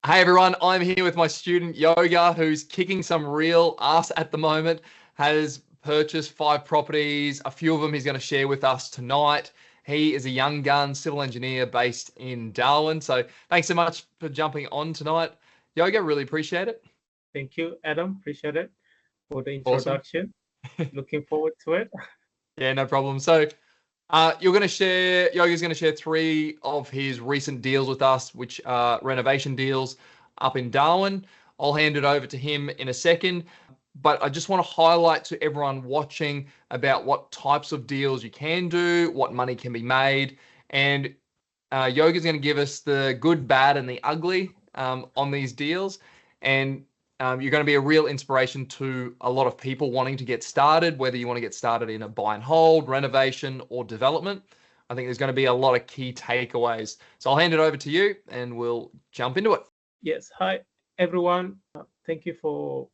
Hey everyone, I'm here with my student Yoga, who's kicking some real ass at the moment, has purchased 5 properties. A few of them he's going to share with us tonight. He is a young gun civil engineer based in Darwin. So thanks so much for jumping on tonight. Yoga, really appreciate it. Thank you, Adam. Appreciate it for the Awesome. introduction. Looking forward to it. Yeah, no problem. So Yoga's going to share 3 of his recent deals with us, which are renovation deals up in Darwin. I'll hand it over to him in a second, but I just want to highlight to everyone watching about what types of deals you can do, what money can be made, and Yoga's going to give us the good, bad, and the ugly on these deals. And you're going to be a real inspiration to a lot of people wanting to get started, whether you want to get started in a buy and hold, renovation, or development. I think there's going to be a lot of key takeaways. So I'll hand it over to you and we'll jump into it. Yes. Hi, everyone. Thank you for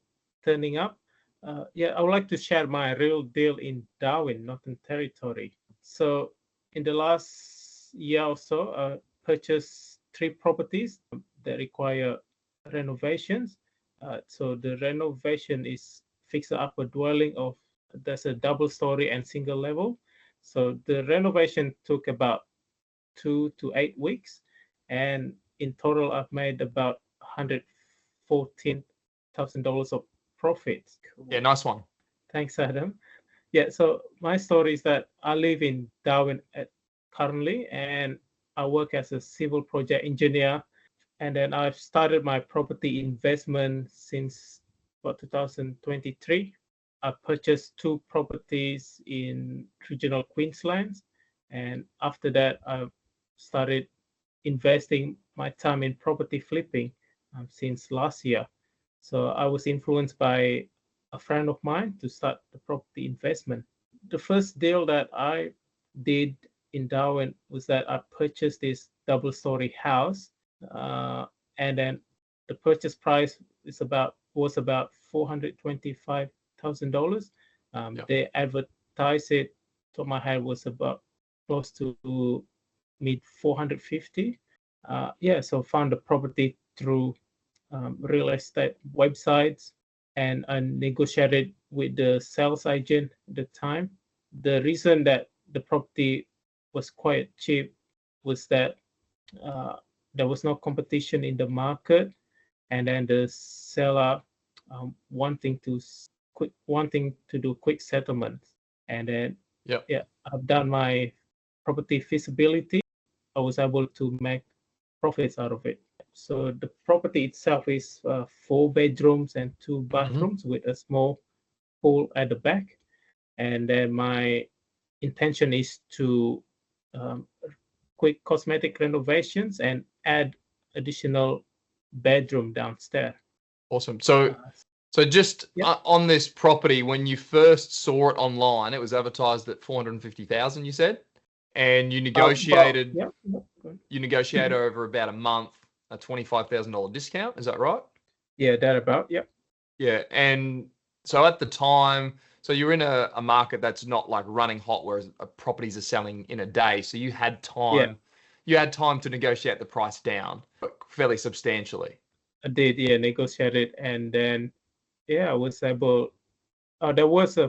turning up. I would like to share my real deal in Darwin, Northern Territory. So in the last year or so, I purchased 3 properties that require renovations. So the renovation is fix up a dwelling of there's a double story and single level. So the renovation took about 2 to 8 weeks, and in total I've made about $114,000 of profits. Yeah, nice one. Thanks, Adam. Yeah, so my story is that I live in Darwin currently, and I work as a civil project engineer. And then I've started my property investment since about 2023. I purchased 2 properties in regional Queensland. And after that, I started investing my time in property flipping since last year. So I was influenced by a friend of mine to start the property investment. The first deal that I did in Darwin was that I purchased this double-story house. And then the purchase price was about $425,000. They advertised it, top of my head, was about close to mid 450. So found the property through real estate websites, and I negotiated with the sales agent at the time. The reason that the property was quite cheap was that there was no competition in the market, and then the seller wanting to do quick settlements. And then I've done my property feasibility. I was able to make profits out of it. So the property itself is 4 bedrooms and 2 bathrooms with a small pool at the back. And then my intention is to quick cosmetic renovations and add additional bedroom downstairs. Awesome. So just on this property, when you first saw it online, it was advertised at 450,000, you said, and you negotiated you negotiated over about a month a $25,000 discount. Is that right? Yeah, that about. Yeah. And so at the time, so you're in a market that's not like running hot, whereas properties are selling in a day. So you had time. Yeah. You had time to negotiate the price down fairly substantially. I did, negotiated, and then I was able. There was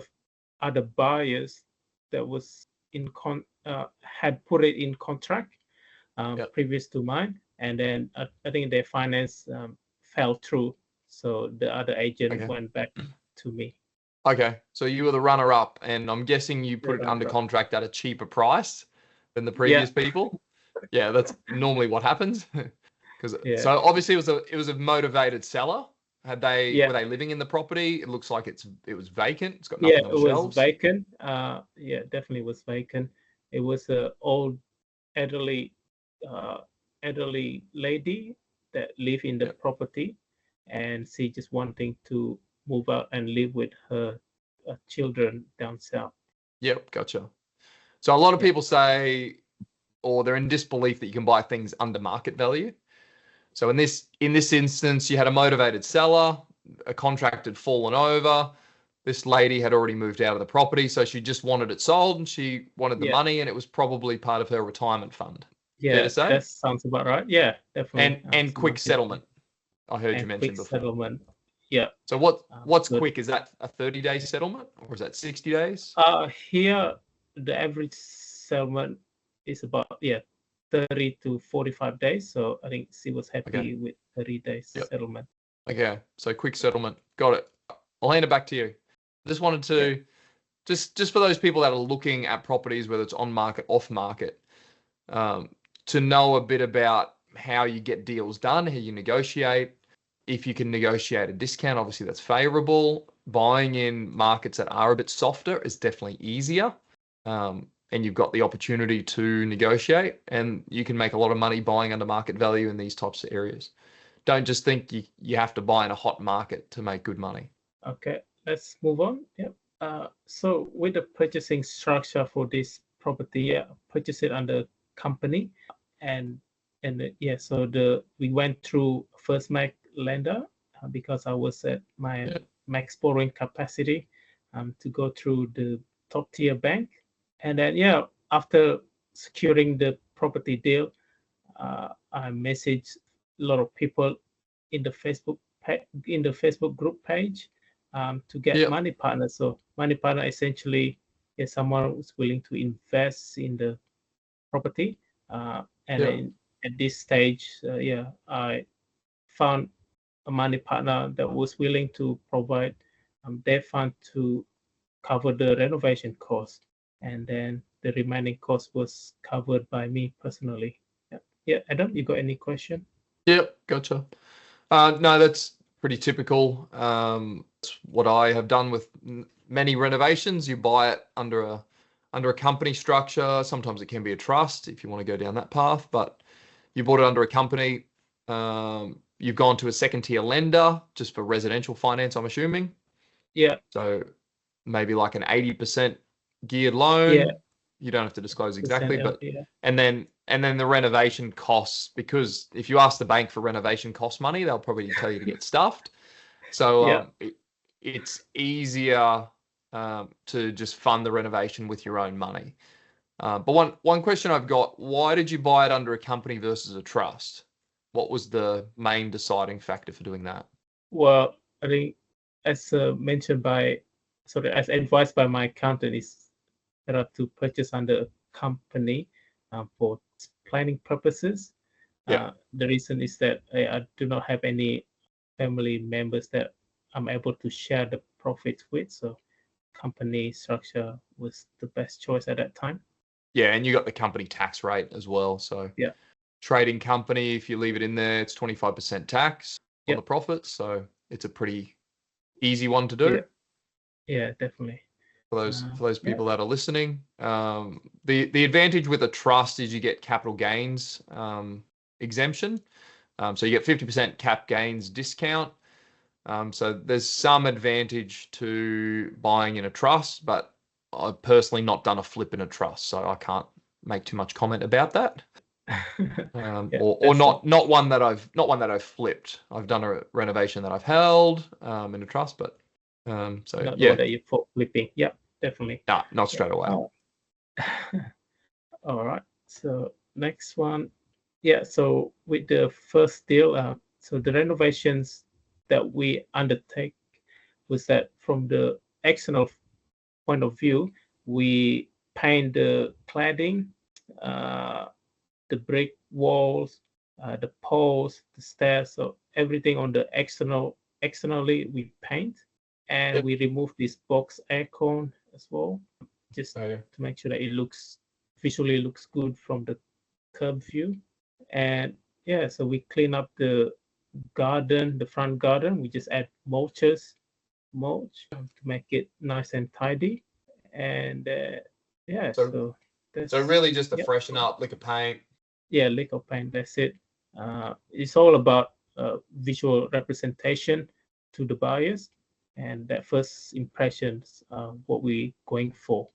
other buyers that was had put it in contract previous to mine, and then I think their finance fell through, so the other agent went back to me. Okay, so you were the runner-up, and I'm guessing you put it under contract at a cheaper price than the previous people. Yeah, that's normally what happens. So obviously it was a motivated seller. Were they living in the property? It looks like it was vacant. It's got nothing on the shelves. It was vacant. Definitely was vacant. It was an old elderly lady that lived in the property, and she just wanting to move out and live with her children down south. Yep, gotcha. So a lot of people say, or they're in disbelief that you can buy things under market value. So in this instance, you had a motivated seller, a contract had fallen over. This lady had already moved out of the property, so she just wanted it sold, and she wanted the money, and it was probably part of her retirement fund. Yeah, fair to say? That sounds about right. Yeah, definitely. And quick settlement. I heard you and mention quick before. settlement. Yeah. So what's Good. quick? Is that a 30-day settlement or is that 60 days? Here the average settlement is about 30 to 45 days. So I think she was happy with 30 days settlement. Okay, so quick settlement. Got it. I'll hand it back to you. Just wanted to just for those people that are looking at properties, whether it's on market, off market, to know a bit about how you get deals done, how you negotiate. If you can negotiate a discount, obviously that's favorable. Buying in markets that are a bit softer is definitely easier. And you've got the opportunity to negotiate, and you can make a lot of money buying under market value in these types of areas. Don't just think you have to buy in a hot market to make good money. Okay, let's move on. Yep. So with the purchasing structure for this property, purchase it under company, and so we went through First Mac lender because I was at my max borrowing capacity to go through the top tier bank, and then after securing the property deal, I messaged a lot of people in the Facebook group page to get money partners. So money partner essentially is someone who's willing to invest in the property. And then at this stage, I found a money partner that was willing to provide their fund to cover the renovation cost, and then the remaining cost was covered by me personally. Adam, you got any question? Yep, gotcha. No, that's pretty typical. It's what I have done with many renovations. You buy it under a company structure. Sometimes it can be a trust if you want to go down that path, but you bought it under a company. You've gone to a second tier lender just for residential finance, I'm assuming. Yeah. So maybe like an 80% geared loan. Yeah. You don't have to disclose exactly, but and then the renovation costs, because if you ask the bank for renovation cost money, they'll probably tell you to get stuffed. So it's easier to just fund the renovation with your own money. But one question I've got: why did you buy it under a company versus a trust? What was the main deciding factor for doing that? Well, I think as mentioned as advised by my accountant, is better to purchase under a company for planning purposes. The reason is that I do not have any family members that I'm able to share the profits with, so company structure was the best choice at that time. Yeah, and you got the company tax rate as well. So trading company, if you leave it in there, it's 25% tax on the profits. So it's a pretty easy one to do. Yeah, definitely. For those people that are listening, the advantage with a trust is you get capital gains exemption. So you get 50% cap gains discount. So there's some advantage to buying in a trust, but I've personally not done a flip in a trust, so I can't make too much comment about that. Or not one that I've flipped. I've done a renovation that I've held in a trust, but so not that you for flipping. Yeah, definitely. Nah, not straight away. All right. So next one. Yeah. So with the first deal, so the renovations that we undertake was that from the external point of view, we paint the cladding, the brick walls, the poles, the stairs. So everything on the externally we paint, and we remove this box aircon as well, just to make sure that it visually looks good from the curb view. And so we clean up the garden, the front garden. We just add mulch to make it nice and tidy. And so really just to freshen up, lick of paint. Yeah, lick of paint. That's it. It's all about visual representation to the buyers, and that first impressions what we're going for.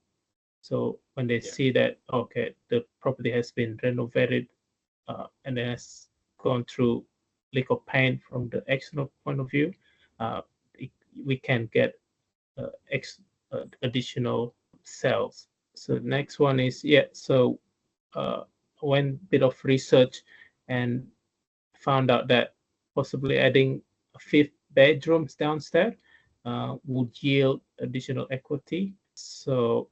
So when they see that the property has been renovated and has gone through lick of paint from the external point of view, we can get additional sales. So the next one is went bit of research and found out that possibly adding a fifth bedroom downstairs would yield additional equity. So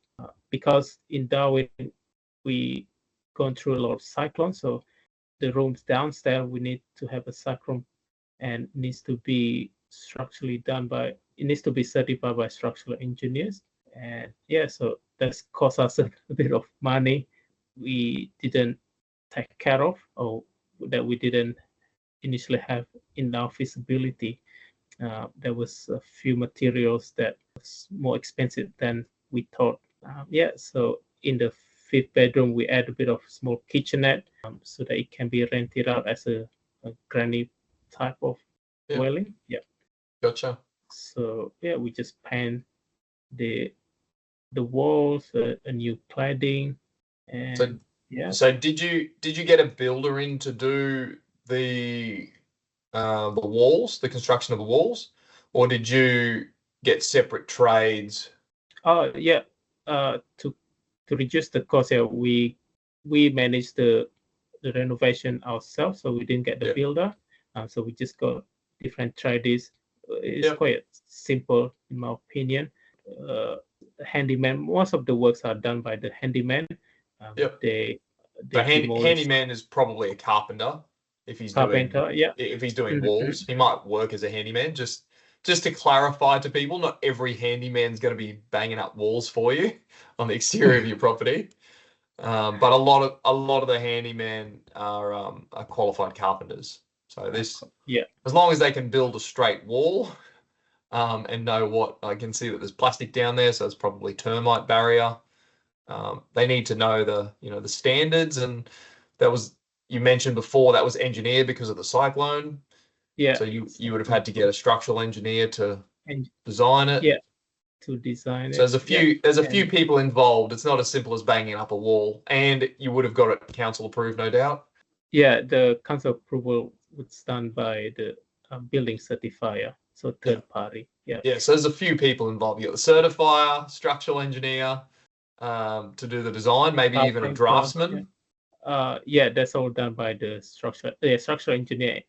because in Darwin we gone through a lot of cyclones, so the rooms downstairs we need to have a cyclone and needs to be it needs to be certified by structural engineers. And yeah, so that's cost us a bit of money we didn't take care of, or that we didn't initially have in our feasibility. There was a few materials that was more expensive than we thought. Yeah, so in the fifth bedroom, we add a bit of small kitchenette so that it can be rented out as a granny type of dwelling. Yeah. Gotcha. So yeah, we just paint the walls, a new cladding, and So did you get a builder in to do the walls, the construction of the walls, or did you get separate trades? Oh yeah, to reduce the cost, yeah, we managed the renovation ourselves, so we didn't get the builder. So we just got different trades. It's quite simple in my opinion. Handyman, most of the works are done by the handyman. They handyman is probably a carpenter if he's doing walls. He might work as a handyman. Just to clarify to people, not every handyman's going to be banging up walls for you on the exterior of your property. But a lot of the handymen are qualified carpenters. So this, as long as they can build a straight wall, and know what, I can see that there's plastic down there, so it's probably termite barrier. They need to know the standards, and you mentioned before that was engineered because of the cyclone. Yeah. So you would have had to get a structural engineer to design it. Yeah. To design it. So there's a few people involved. It's not as simple as banging up a wall, and you would have got it council approved, no doubt. Yeah, the council approval was done by the building certifier, so third party. Yeah. Yeah. So there's a few people involved. You got the certifier, structural engineer, to do the design, maybe even a draftsman. Yeah, that's all done by the structural engineer.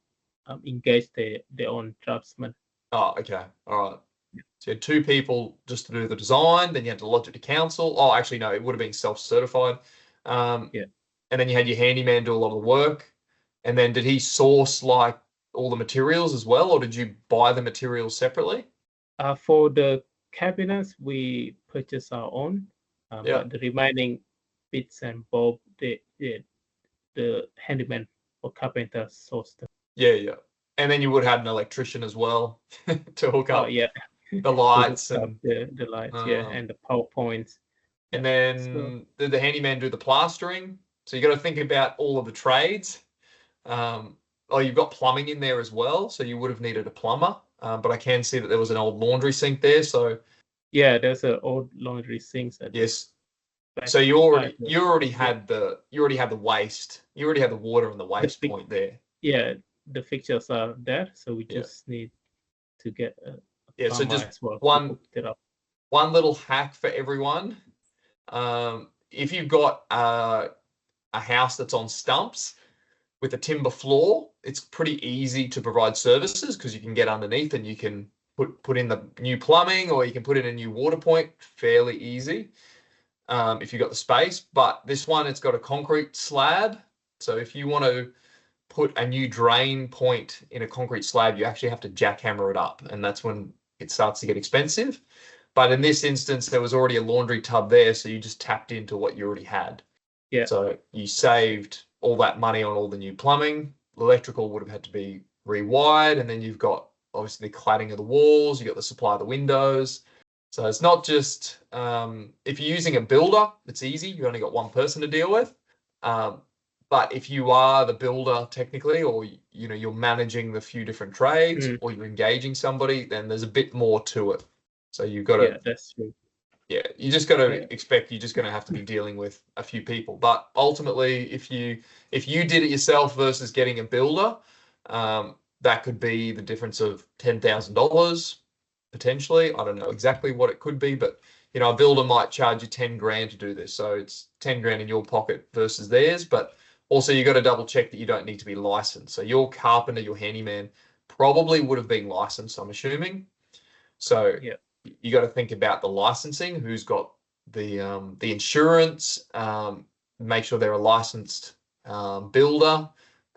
Engage their own draftsman. Oh, okay. All right. So you had two people just to do the design, then you had to lodge it to council. Oh, actually, no, it would have been self-certified. And then you had your handyman do a lot of the work. And then did he source like all the materials as well, or did you buy the materials separately? For the cabinets, we purchased our own. But the remaining bits and bobs, the handyman or carpenter sourced them. Yeah. And then you would have had an electrician as well to hook up the lights and the lights, and the power points. And then did the handyman do the plastering? So you got to think about all of the trades. You've got plumbing in there as well, so you would have needed a plumber. But I can see that there was an old laundry sink there. So there's an old laundry sink. Yes. So you already had the waste. You already had the water and the waste point there. Yeah, the fixtures are there, so we just need to get a so just one little hack for everyone. If you've got a house that's on stumps with a timber floor, it's pretty easy to provide services because you can get underneath and you can put in the new plumbing, or you can put in a new water point fairly easy if you've got the space. But this one, it's got a concrete slab. So if you want to put a new drain point in a concrete slab, you actually have to jackhammer it up, and that's when it starts to get expensive. But in this instance, there was already a laundry tub there, so you just tapped into what you already had. Yeah. So you saved all that money on all the new plumbing. Electrical would have had to be rewired, and then you've got obviously the cladding of the walls, you've got the supply of the windows. So it's not just, if you're using a builder, it's easy. You've only got one person to deal with. But if you are the builder technically, or you're managing the few different trades, or you're engaging somebody, then there's a bit more to it. So you've got to. Yeah, that's true. Yeah, you just got to expect you're just going to have to be dealing with a few people. But ultimately, if you did it yourself versus getting a builder, that could be the difference of $10,000 potentially. I don't know exactly what it could be, but a builder might charge you 10 grand to do this. So it's 10 grand in your pocket versus theirs. But Also, you got to double check that you don't need to be licensed. So your carpenter, your handyman probably would have been licensed, I'm assuming. So Yeah. you got to think about the licensing, who's got the insurance, make sure they're a licensed builder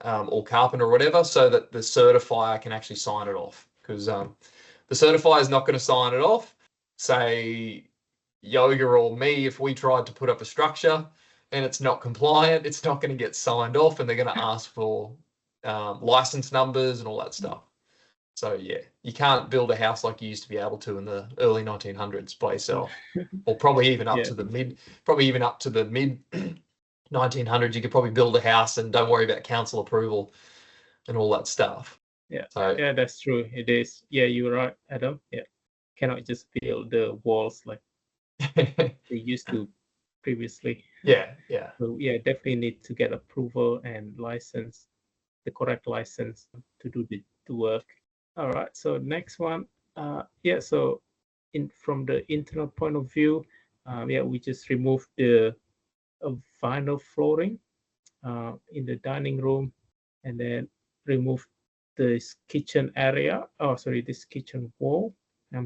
or carpenter or whatever, so that the certifier can actually sign it off. Because the certifier is not going to sign it off. Say Yoga or me, if we tried to put up a structure and it's not compliant, it's not going to get signed off, and they're going to ask for license numbers and all that stuff. So yeah, you can't build a house like you used to be able to in the early 1900s by yourself, or probably even up to the mid 1900s. You could probably build a house and don't worry about council approval and all that stuff. Yeah, so, yeah, that's true. It is. Yeah, you're right, Adam. Yeah, cannot just build the walls like they used to previously. yeah. So yeah, definitely need to get approval and license, the correct license to do the work. All right. So next one. Yeah. So from the internal point of view, yeah, we just removed the vinyl flooring in the dining room, and then remove this kitchen area. Oh, sorry, this kitchen wall,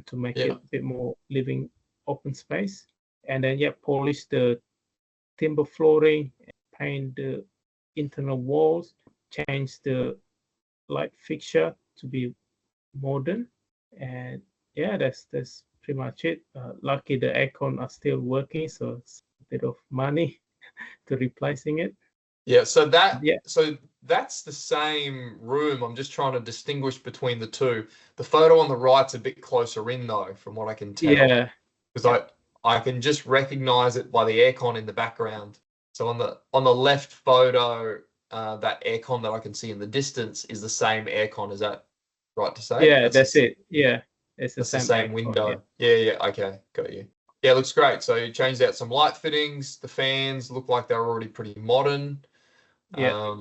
to make it a bit more living open space. And then yeah, polish the timber flooring, paint the internal walls, change the light fixture to be modern, and yeah, that's pretty much it. Lucky the aircon are still working, so it's a bit of money to replacing it. Yeah, so that's the same room. I'm just trying to distinguish between the two. The photo on the right's a bit closer in though, from what I can tell. Yeah. Because I can just recognize it by the aircon in the background. So on the left photo, that aircon that I can see in the distance is the same aircon. Is that right to say? Yeah, that's it. Yeah, it's the same window. Yeah. Okay, got you. Yeah, it looks great. So you changed out some light fittings. The fans look like they're already pretty modern. Yeah.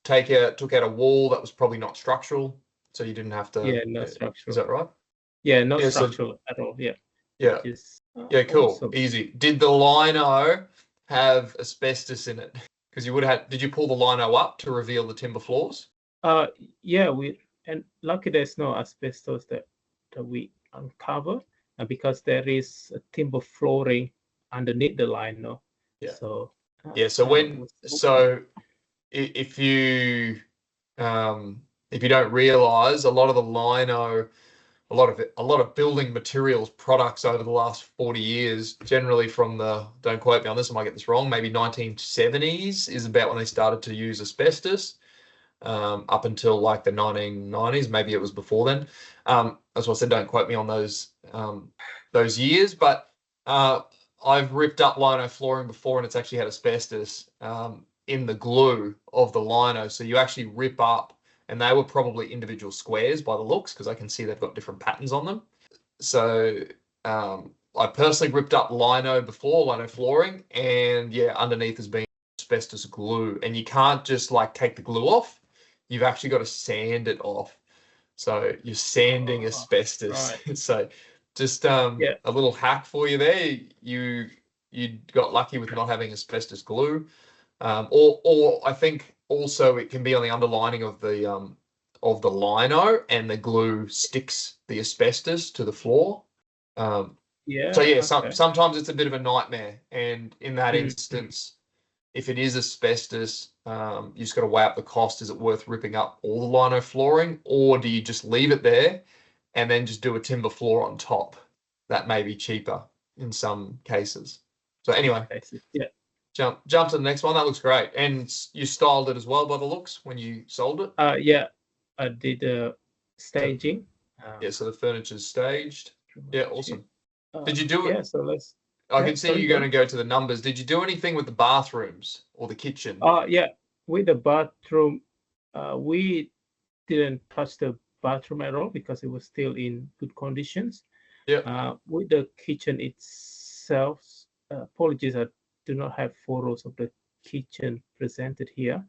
Took out a wall that was probably not structural, so you didn't have to. Yeah, not structural. Is that right? Yeah, not structural at all. Yeah. Yeah. Yeah, cool. Awesome. Easy. Did the lino have asbestos in it? Because you would have. Did you pull the lino up to reveal the timber floors? Yeah, and lucky there's no asbestos that we uncover, because there is a timber flooring underneath the lino. Yeah. So. So if you don't realize, a lot of the lino, a lot of building materials products over the last 40 years, generally from don't quote me on this, I might get this wrong, maybe 1970s is about when they started to use asbestos, up until like the 1990s, maybe it was before then. That's why I said don't quote me on those years, but I've ripped up lino flooring before, and it's actually had asbestos in the glue of the lino. So you actually rip up, and they were probably individual squares by the looks, because I can see they've got different patterns on them. So I personally ripped up lino before, lino flooring, and yeah, underneath has been asbestos glue. And you can't just like take the glue off. You've actually got to sand it off. So you're sanding asbestos. Right. So just a little hack for you there. You got lucky with not having asbestos glue, or I think also it can be on the underlining of the lino, and the glue sticks the asbestos to the floor. So yeah, sometimes it's a bit of a nightmare, and in that instance, if it is asbestos, you just got to weigh up the cost. Is it worth ripping up all the lino flooring, or do you just leave it there and then just do a timber floor on top? That may be cheaper in some cases. So anyway, jump to the next one. That looks great. And you styled it as well by the looks when you sold it? Yeah, I did staging. So the furniture's staged. Yeah, awesome. Did you do it? Yeah, so I can see you're going to go to the numbers. Did you do anything with the bathrooms or the kitchen? Yeah, with the bathroom, we didn't touch the bathroom at all because it was still in good conditions. Yeah. With the kitchen itself, apologies, I do not have photos of the kitchen presented here.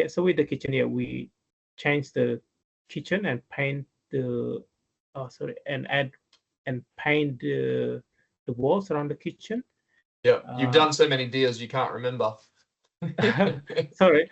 So with the kitchen, we changed the kitchen and paint and paint the walls around the kitchen. Yeah, you've done so many deals you can't remember. Sorry.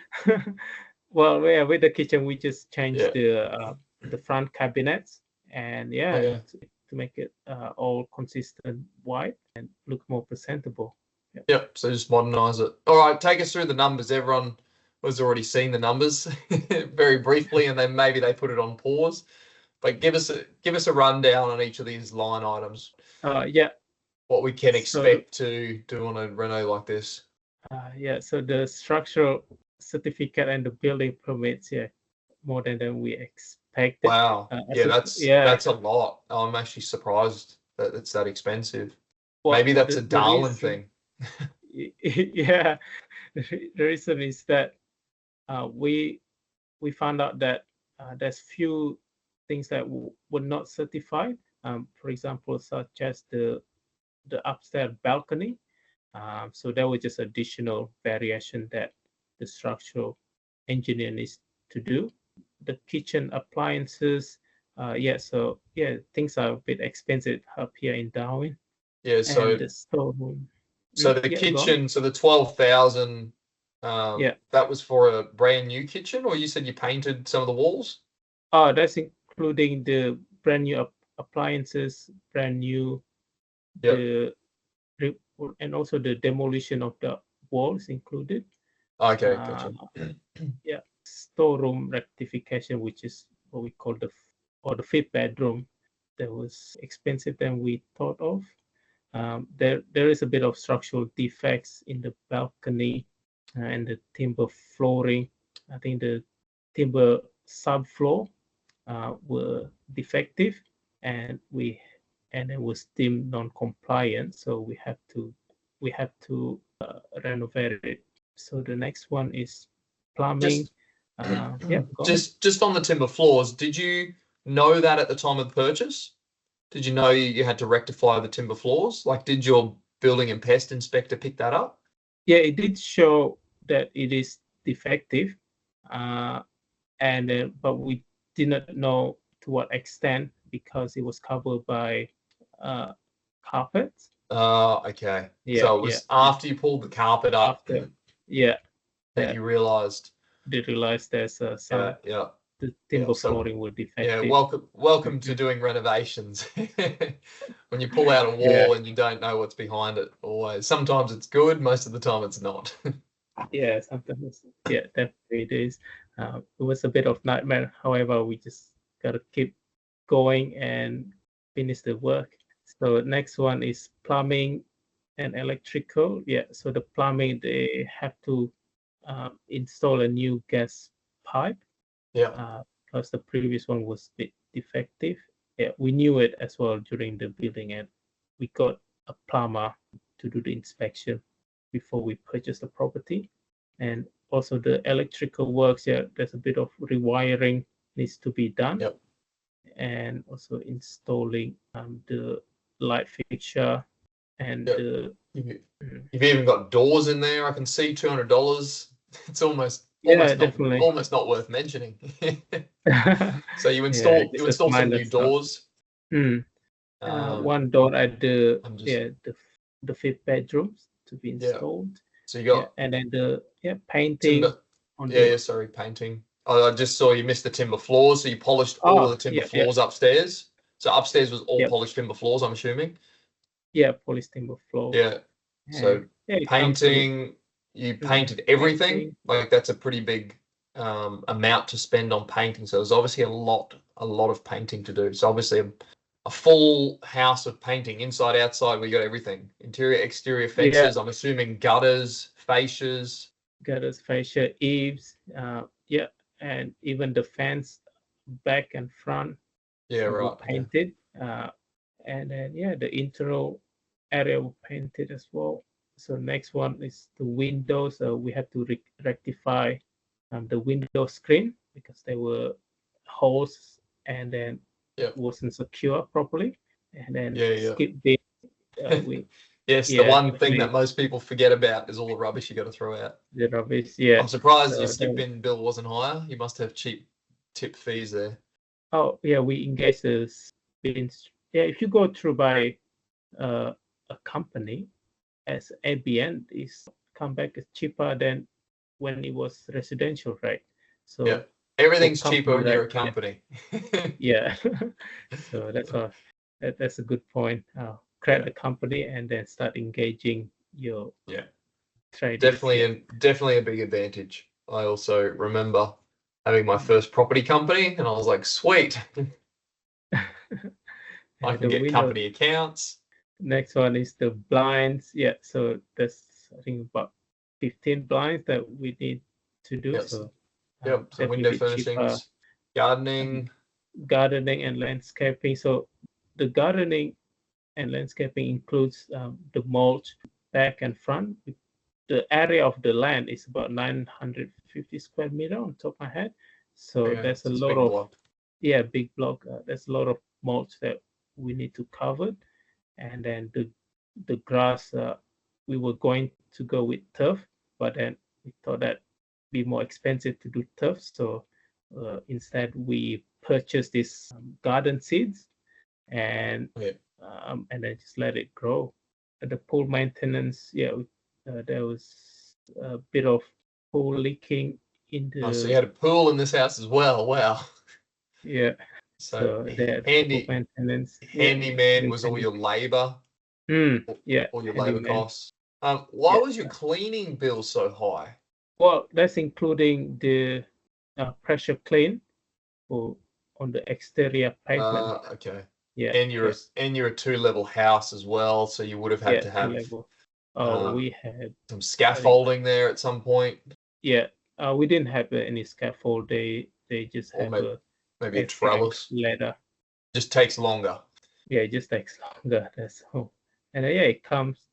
Well, yeah, with the kitchen, we just changed Yeah. the front cabinets, and yeah, Okay. to make it all consistent white and look more presentable. Yeah. Yep. So just modernize it. All right. Take us through the numbers. Everyone has already seen the numbers very briefly, and then maybe they put it on pause. But give us a rundown on each of these line items. Yeah. What we can So expect to do on a reno like this. yeah, so the structural certificate and the building permits, yeah, more than we expected. Wow. Yeah, Yeah, that's a lot. I'm actually surprised that it's that expensive. well, Maybe that's a the Darwin reason, thing. yeah, the reason is that we found out that there's few things that were not certified. For example, such as the upstairs balcony. So there was just additional variation that the structural engineer needs to do. The kitchen appliances, yeah, so yeah, things are a bit expensive up here in Darwin. Yeah, And so the storeroom. the Yeah, go on. kitchen, so the 12,000, Yeah. that was for a brand new kitchen, or you said you painted some of the walls? Oh, that's including the brand new appliances, brand new, Yep. the and also the demolition of the walls included. Okay, Uh, gotcha. yeah, storeroom rectification, which is what we call the fifth bedroom, that was expensive than we thought of. There is a bit of structural defects in the balcony and the timber flooring. I think the timber subfloor were defective, and it was deemed non-compliant, so we have to renovate it. So the next one is plumbing. Just Yeah, go on. just on the timber floors, did you know that at the time of the purchase? Did you know you had to rectify the timber floors? Like, did your building and pest inspector pick that up? Yeah, it did show that it is defective, but we did not know to what extent because it was covered by carpet. Okay. Yeah, So it yeah. was after you pulled the carpet up After, yeah, that that you realized. they realized there's Yeah, some yeah, the yeah. timber So flooring were yeah, defective. welcome to doing renovations. When you pull out a Yeah, wall and you don't know what's behind it, always. Sometimes it's good, most of the time it's not. yeah. Sometimes, yeah, definitely it is. It was a bit of nightmare. However, we just gotta keep going and finish the work. So next one is plumbing and electrical. Yeah, so the plumbing, they have to install a new gas pipe Yeah. because the previous one was a bit defective. Yeah, we knew it as well during the building, and we got a plumber to do the inspection before we purchased the property. And also the electrical works, yeah, there's a bit of rewiring needs to be done, Yep. and also installing the light fixture and Yep. the You've even got doors in there. I can see $200. It's almost yeah, definitely. almost not worth mentioning. So you Yeah, install this is some minor new stuff. doors. One door at I'm just yeah the fifth bedrooms to be yeah. installed. So you Yeah, got and then the painting timber. on Yeah, the yeah. Sorry, painting. I just saw you missed the timber floors. So you polished all of the timber yeah, yeah, floors upstairs. So upstairs was all yeah, polished timber floors, I'm assuming. yeah, polished timber floor. Yeah. And So yeah, it comes with painting, you painted everything. painting. Like that's a pretty big amount to spend on painting. So there's obviously a lot of painting to do. So obviously a full house of painting, inside, outside. We got everything: interior, exterior Yeah, fences. I'm assuming gutters, fascias. gutters, fascia, eaves. Yeah, and even the fence back and front Yeah, were right. Okay. painted. And then yeah, the internal area were painted as well. So next one is the windows. We had to rectify the window screen because there were holes and then Yeah. wasn't secure properly. And then Yeah, skip this. yeah. We Yes, the yeah one thing that we most people forget about is all the rubbish you got to throw out. the rubbish. Yeah. I'm surprised your So skip then, bin bill wasn't higher. You must have cheap tip fees there. oh yeah, we engaged the bins. Yeah, if you go through by a company as ABN, is come back as cheaper than when it was residential, right? So yeah, everything's company, cheaper when right? you're a company. Yeah. So that's a good point. Create the company and then start engaging your traders. Definitely a big advantage. I also remember having my first property company, and I was like, sweet, I can The get window. company accounts. Next one is the blinds. Yeah, so that's I think about 15 blinds that we need to do. Yes. So So window definitely cheaper. furnishings, gardening. Gardening and landscaping. So the gardening and landscaping includes the mulch back and front. The area of the land is about 950 square meter on top of my head. So Okay, there's a it's lot big of block. big block. There's a lot of mulch that we need to cover, and then the grass. We were going to go with turf, but then we thought that be more expensive to do turf. So instead, we purchased these garden seeds, and then just let it grow. The pool maintenance, there was a bit of pool leaking in Oh, so the you had a pool in this house as well. Wow. yeah. So The pool maintenance. handyman was all your labor, all your labor Handyman. costs. Why was your cleaning bill so high? Well, that's including the pressure clean on the exterior pavement. Okay. Yeah. And you're a 2-level house as well, so you would have had to have level. We had some scaffolding there at some point. Yeah, we didn't have any scaffold. They just Or have maybe a trellis. ladder. Just takes longer. Yeah, it just takes longer. That's all. And it comes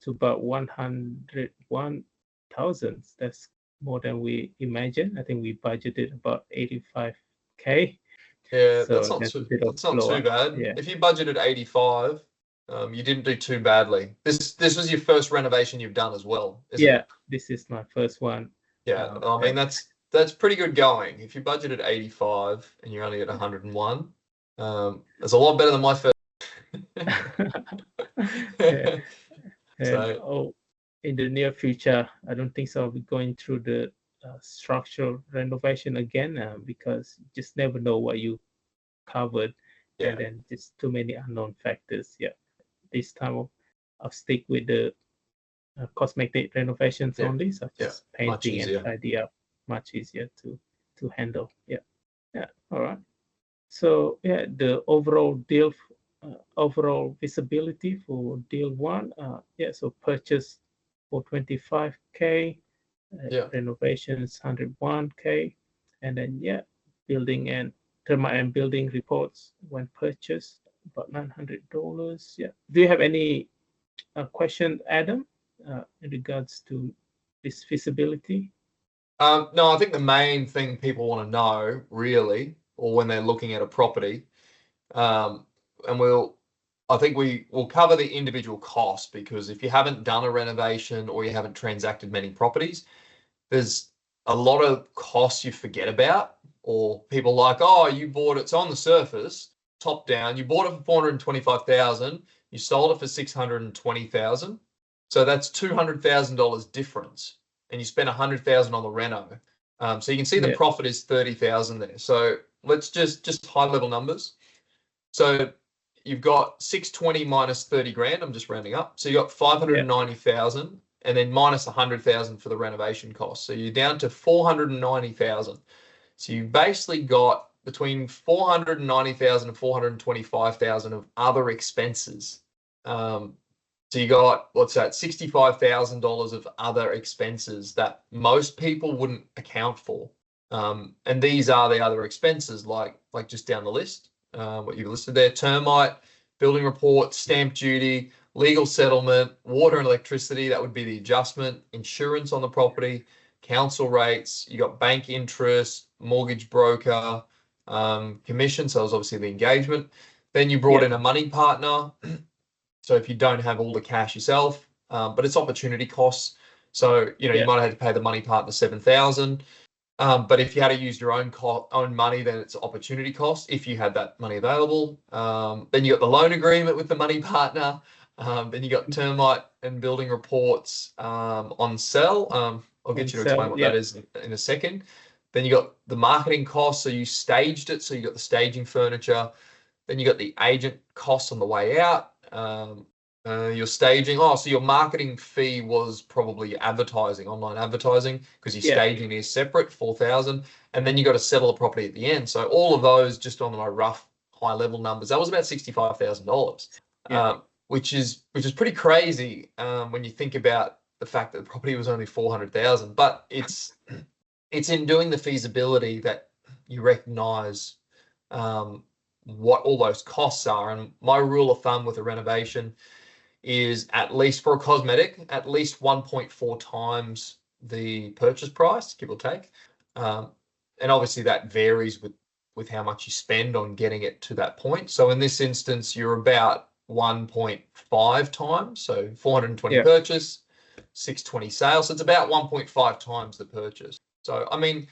to about 101,000. That's more than we imagined. I think we budgeted about 85K. Yeah, So that's not too bad. Yeah. If you budgeted 85, you didn't do too badly. This was your first renovation you've done as well, isn't it? This is my first one. Yeah, I mean that's pretty good going. If you budgeted 85 and you're only at 101, that's a lot better than my first. In the near future, I don't think so. I'll be going through the structural renovation again because you just never know what you covered, and then just too many unknown factors. Yeah, this time I'll stick with the cosmetic renovations only, such as painting and tidy up. Much easier to handle. Yeah. All right. So the overall visibility for deal one. So purchase for 25K. Renovations 101K, and then building and termite and building reports when purchased about $900. Yeah. Do you have any question, Adam, in regards to this feasibility? No, I think the main thing people want to know, really, or when they're looking at a property, and I think we'll cover the individual costs, because if you haven't done a renovation or you haven't transacted many properties, there's a lot of costs you forget about, or people like, oh, you bought it's on the surface, top down, you bought it for 425,000, you sold it for 620,000, so that's $200,000 difference, and you spent 100,000 on the reno. So you can see the profit is 30,000 there. So let's just high level numbers. So you've got 620 minus 30 grand. I'm just rounding up. So you got 590,000, and then minus 100,000 for the renovation costs. So you're down to 490,000. So you basically got between 490,000 and 425,000 of other expenses. So you got, what's that, $65,000 of other expenses that most people wouldn't account for. And these are the other expenses, like just down the list, what you've listed there: termite, building report, stamp duty, legal settlement, water and electricity, that would be the adjustment, insurance on the property, council rates, you got bank interest, mortgage broker, commission, so it was obviously the engagement. Then you brought in a money partner. So if you don't have all the cash yourself, but it's opportunity costs. So, you might have had to pay the money partner 7,000. But if you had to use your own money, then it's opportunity costs if you had that money available. Then you got the loan agreement with the money partner. Then you got termite and building reports on sell. I'll get you to sell, explain what that is in a second. Then you got the marketing costs, so you staged it, so you got the staging furniture. Then you got the agent costs on the way out. Your staging. Oh, so your marketing fee was probably advertising, online advertising, because your staging is separate, 4,000, and then you got to settle the property at the end. So all of those, just on my rough high level numbers, that was about $65,000, which is pretty crazy when you think about the fact that the property was only 400,000. But it's in doing the feasibility that you recognise what all those costs are. And my rule of thumb with a renovation is, at least for a cosmetic, at least 1.4 times the purchase price, give or take. And obviously that varies with how much you spend on getting it to that point. So in this instance, you're about 1.5 times. So 420 purchase, 620 sales. So it's about 1.5 times the purchase. So, I mean,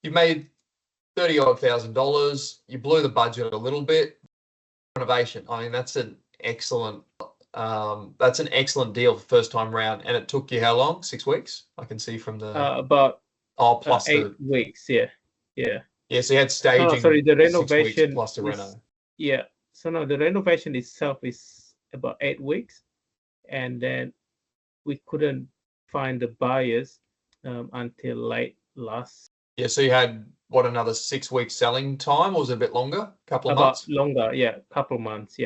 you've made $30,000. You blew the budget a little bit. Renovation, I mean, that's an excellent deal for first time round. And it took you how long? 6 weeks? I can see from the about plus 8 weeks. Yeah. So you had staging. Sorry, the 6 weeks renovation plus the reno. Yeah. So no, the renovation itself is about 8 weeks, and then we couldn't find the buyers until late last. Yeah. So you had another 6 weeks selling time, or was it a bit longer? Couple of months? Longer, couple months,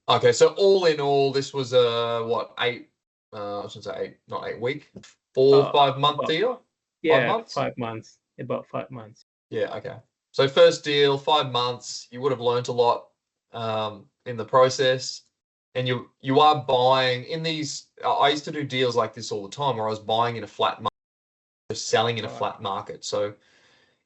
Okay, so all in all, this was a eight? I shouldn't say 8, not 8 week, 4 or 5 month deal. 5 months. 5 months. About 5 months. Yeah. Okay. So first deal, 5 months. You would have learned a lot in the process, and you are buying in these. I used to do deals like this all the time, where I was buying in a flat market, selling in a flat market. So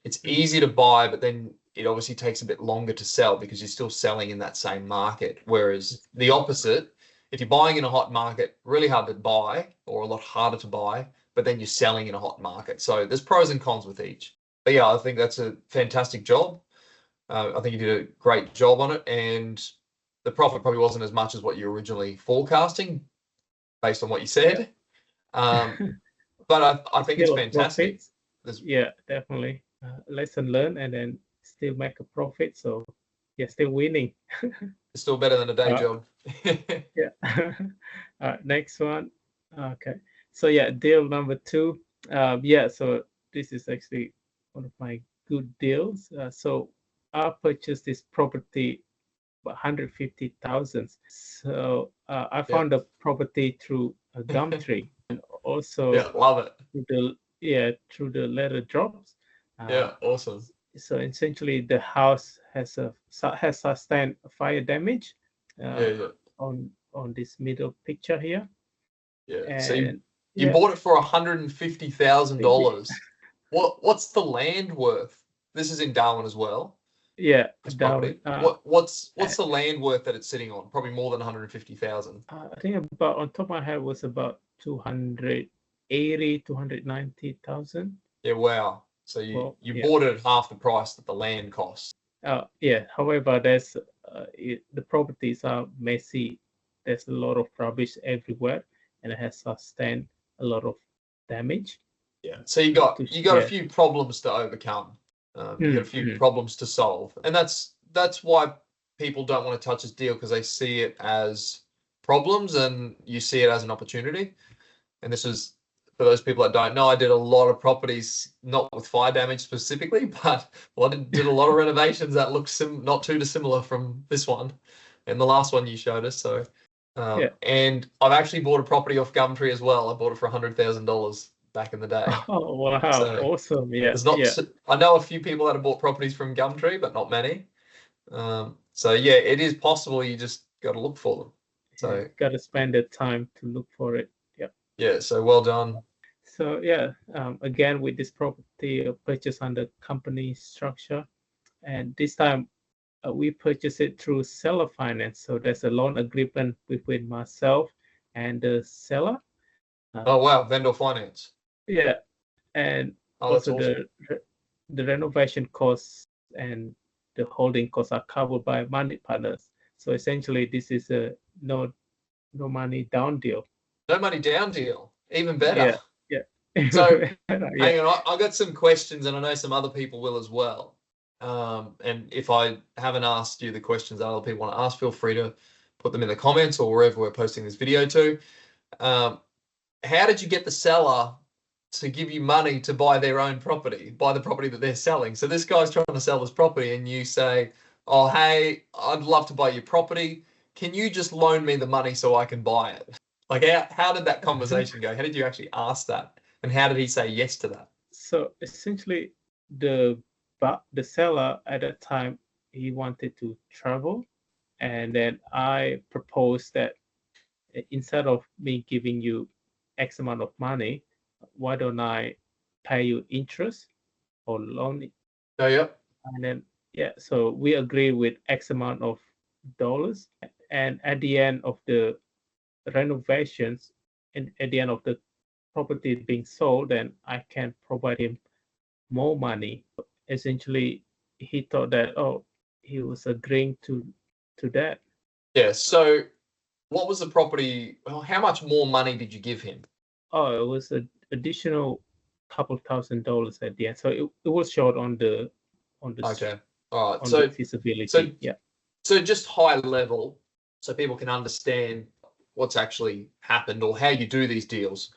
it's easy to buy, but then it obviously takes a bit longer to sell because you're still selling in that same market. Whereas the opposite, if you're buying in a hot market, really hard to buy, or a lot harder to buy, but then you're selling in a hot market. So there's pros and cons with each. But yeah, I think that's a fantastic job. I think you did a great job on it, and the profit probably wasn't as much as what you were originally forecasting based on what you said. But I think it's fantastic. Definitely. Lesson learned, and then still make a profit. So still winning. It's still better than a day job. Next one. Okay. So deal number 2. So this is actually one of my good deals. So I purchased this property for 150,000. So I found a property through Gumtree, and also love it. Through the letter drops. Awesome. So essentially, the house has sustained fire damage on this middle picture here. And so you bought it for $150,000. What's the land worth? This is in Darwin as well. Yeah, Darwin. What's the land worth that it's sitting on? Probably more than 150,000. I think about, on top of my head, was about 290,000. Yeah, wow. So you bought it at half the price that the land costs. However, there's the properties are messy. There's a lot of rubbish everywhere, and it has sustained a lot of damage. Yeah. So you got a few problems to overcome. You got a few problems to solve, and that's why people don't want to touch this deal, because they see it as problems and you see it as an opportunity. And this is, for those people that don't know, I did a lot of properties, not with fire damage specifically, but I did a lot of renovations that look not too dissimilar from this one and the last one you showed us. So, and I've actually bought a property off Gumtree as well. I bought it for $100,000 back in the day. Oh, wow. So awesome. Yeah. I know a few people that have bought properties from Gumtree, but not many. So it is possible. You just got to look for them. So got to spend the time to look for it. Yeah. So well done. So again, with this property purchased under company structure, and this time we purchased it through seller finance. So there's a loan agreement between myself and the seller. Oh wow, vendor finance. Yeah, and also awesome. the renovation costs and the holding costs are covered by money partners. So essentially, this is a no money down deal. No money down deal, even better. So Yeah. hang on, I got some questions, and I know some other people will as well. And if I haven't asked you the questions that other people want to ask, feel free to put them in the comments or wherever we're posting this video to. How did you get the seller to give you money to buy their own property, buy the property that they're selling? So this guy's trying to sell his property, and you say, "Oh, hey, I'd love to buy your property. Can you just loan me the money so I can buy it?" Like, how did that conversation go? How did you actually ask that? And how did he say yes to that? So essentially, the seller at that time, he wanted to travel, and then I proposed that instead of me giving you X amount of money, why don't I pay you interest or loan it? Oh, yeah. And then so we agree with X amount of dollars, and at the end of the renovations and at the end of the property being sold, then I can provide him more money. Essentially, he thought that he was agreeing to that. Yeah. So what was the property? Well, how much more money did you give him? Oh, it was an additional couple $1,000 at the end. So it was short on the Okay. All right. on So the feasibility. so Yeah. so just high level, so people can understand what's actually happened or how you do these deals.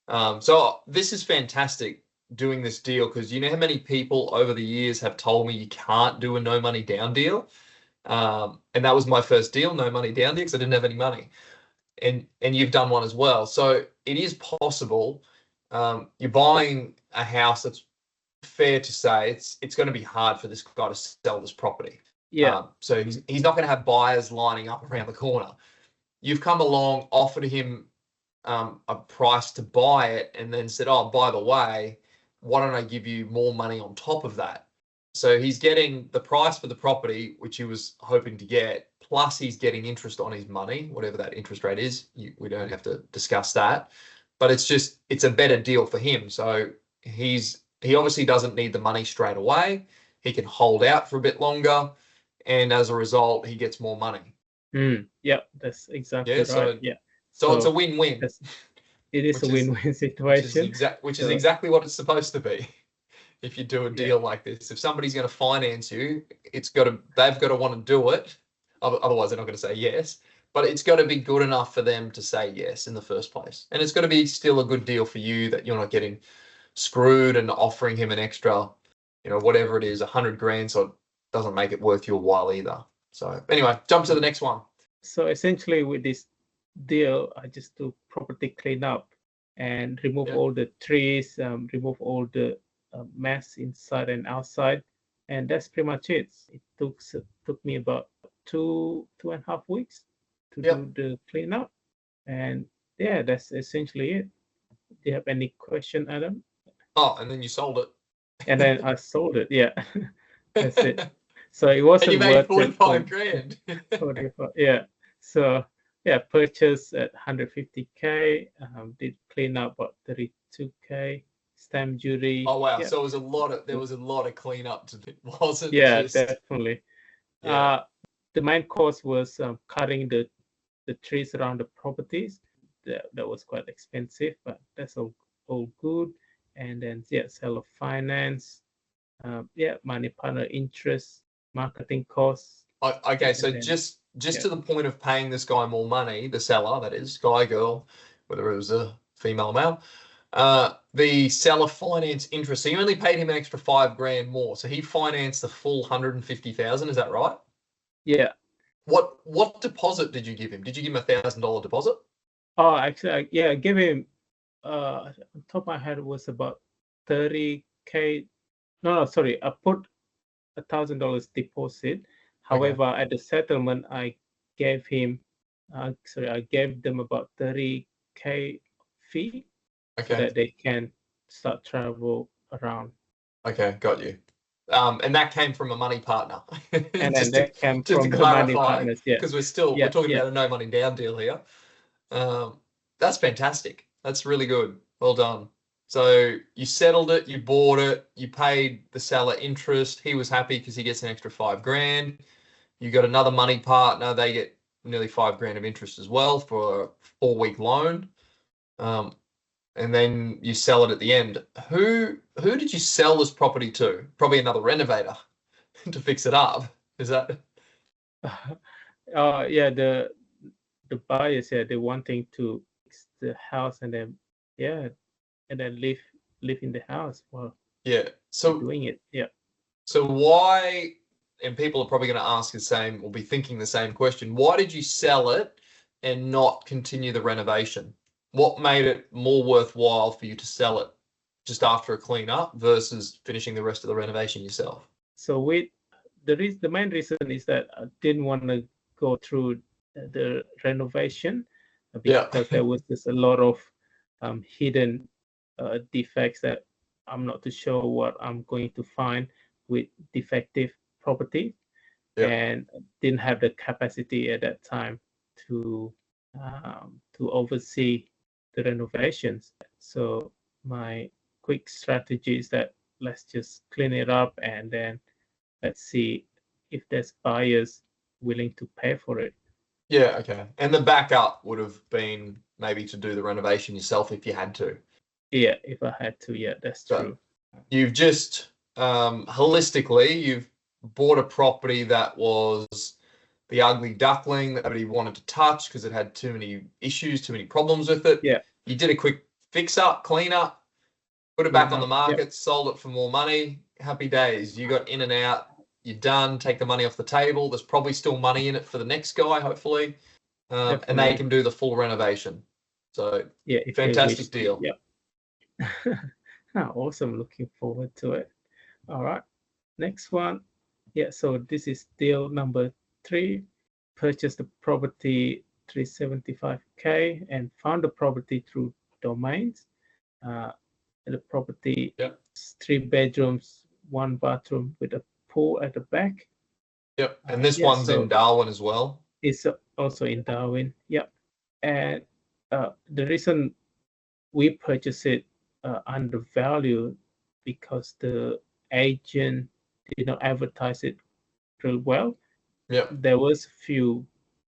So this is fantastic doing this deal, because you know how many people over the years have told me you can't do a no money down deal. And that was my first deal, no money down deal, because I didn't have any money. And you've done one as well. So it is possible. You're buying a house that's fair to say it's going to be hard for this guy to sell this property. Yeah. So he's not going to have buyers lining up around the corner. You've come along, offered him a price to buy it, and then said, "Oh, by the way, why don't I give you more money on top of that?" So he's getting the price for the property, which he was hoping to get, plus he's getting interest on his money, whatever that interest rate is. We don't have to discuss that, but it's a better deal for him. So he obviously doesn't need the money straight away. He can hold out for a bit longer, and as a result, he gets more money. Yeah, that's exactly right. So it's a win-win. It is a win-win situation. Which is exactly what it's supposed to be. If you do a deal like this, if somebody's going to finance you, they've got to want to do it. Otherwise, they're not going to say yes. But it's got to be good enough for them to say yes in the first place, and it's got to be still a good deal for you, that you're not getting screwed and offering him an extra, whatever it is, 100 grand, so it doesn't make it worth your while either. So anyway, jump to the next one. So essentially, with this deal, I just do property cleanup and remove all the trees, remove all the mess inside and outside, and that's pretty much it. It took me about 2.5 weeks to do the cleanup, and that's essentially it. Do you have any question, Adam? Oh, and then you sold it. And then I sold it. Yeah, that's it. So it wasn't and you made worth 45 grand. 45, yeah. So purchase at 150K. Did clean up about 32K. Stamp duty. Oh wow! So there was a lot of cleanup to do, wasn't it? Yeah, definitely. The main cost was cutting the trees around the properties. That was quite expensive, but that's all good. And then seller finance. Money partner interest, marketing costs. Okay, so just to the point of paying this guy more money, the seller, that is, guy, girl, whether it was a female, male, the seller finance interest. So you only paid him an extra 5 grand more. So he financed the full 150,000. Is that right? Yeah. What deposit did you give him? Did you give him $1,000 deposit? Oh, actually, I gave him. On top of my head was about 30K. No, sorry. I put $1,000 deposit. However, at the settlement, I gave him. I gave them about 30K fee, so that they can start travel around. Okay, got you. And that came from a money partner. And then that came from the money partners, because we're talking about a no money down deal here. That's fantastic. That's really good. Well done. So you settled it, you bought it, you paid the seller interest. He was happy because he gets an extra 5 grand. You got another money partner. They get nearly 5 grand of interest as well for a 4-week loan. and then you sell it at the end. Who did you sell this property to? Probably another renovator to fix it up. Is that? Yeah, the buyers, yeah, they wanting to fix the house and then live in the house while Yeah. So doing it. Yeah. So why, and people are probably going to ask the same, or be thinking the same question, why did you sell it and not continue the renovation? What made it more worthwhile for you to sell it just after a clean up versus finishing the rest of the renovation yourself? So the main reason is that I didn't want to go through the renovation because there was just a lot of hidden defects that I'm not too sure what I'm going to find with defective property, and didn't have the capacity at that time to oversee the renovations. So my quick strategy is that let's just clean it up and then let's see if there's buyers willing to pay for it. Yeah, okay. And the backup would have been maybe to do the renovation yourself if you had to. Yeah, if I had to, yeah, that's true. You've just holistically, you've bought a property that was the ugly duckling that nobody wanted to touch because it had too many issues, too many problems with it. Yeah. You did a quick fix up, clean up, put it back on the market, sold it for more money. Happy days. You got in and out. You're done. Take the money off the table. There's probably still money in it for the next guy, hopefully. And they can do the full renovation. So yeah, fantastic deal. Yeah. Awesome. Looking forward to it. All right. Next one. Yeah. So this is deal number 3. Purchased the property 375K and found the property through domains. The property, 3 bedrooms, 1 bathroom with a pool at the back. Yep. And this one's in Darwin as well. It's also in Darwin. Yep. And the reason we purchased it undervalued because the agent did not advertise it real well. Yeah. There was a few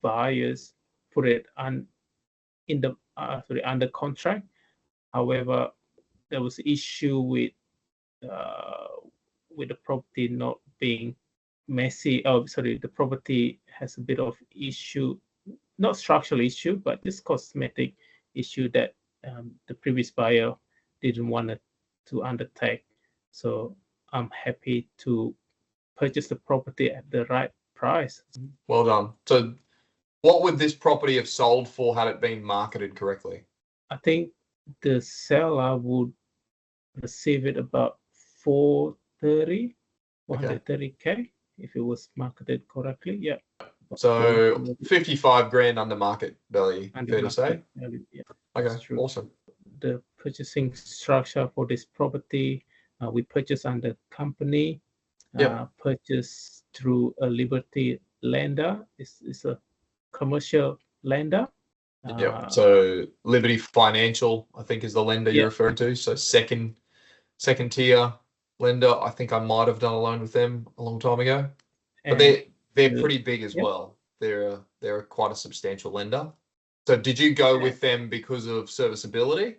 buyers put it under contract. However, there was issue with the property not being messy. Oh, sorry, the property has a bit of issue, not structural issue, but just cosmetic issue that the previous buyer didn't want to undertake. So I'm happy to purchase the property at the right price. Well done. So what would this property have sold for had it been marketed correctly? I think the seller would receive it about 430K if it was marketed correctly. Yeah. So 55 grand under market value, fair to say? Value, yeah. Okay, awesome. The purchasing structure for this property, we purchased under company, purchased through a Liberty lender. It's a commercial lender. So Liberty Financial, I think, is the lender you're referring to. So second tier lender. I think I might have done a loan with them a long time ago. But they're pretty big as well. They're quite a substantial lender. So did you go with them because of serviceability?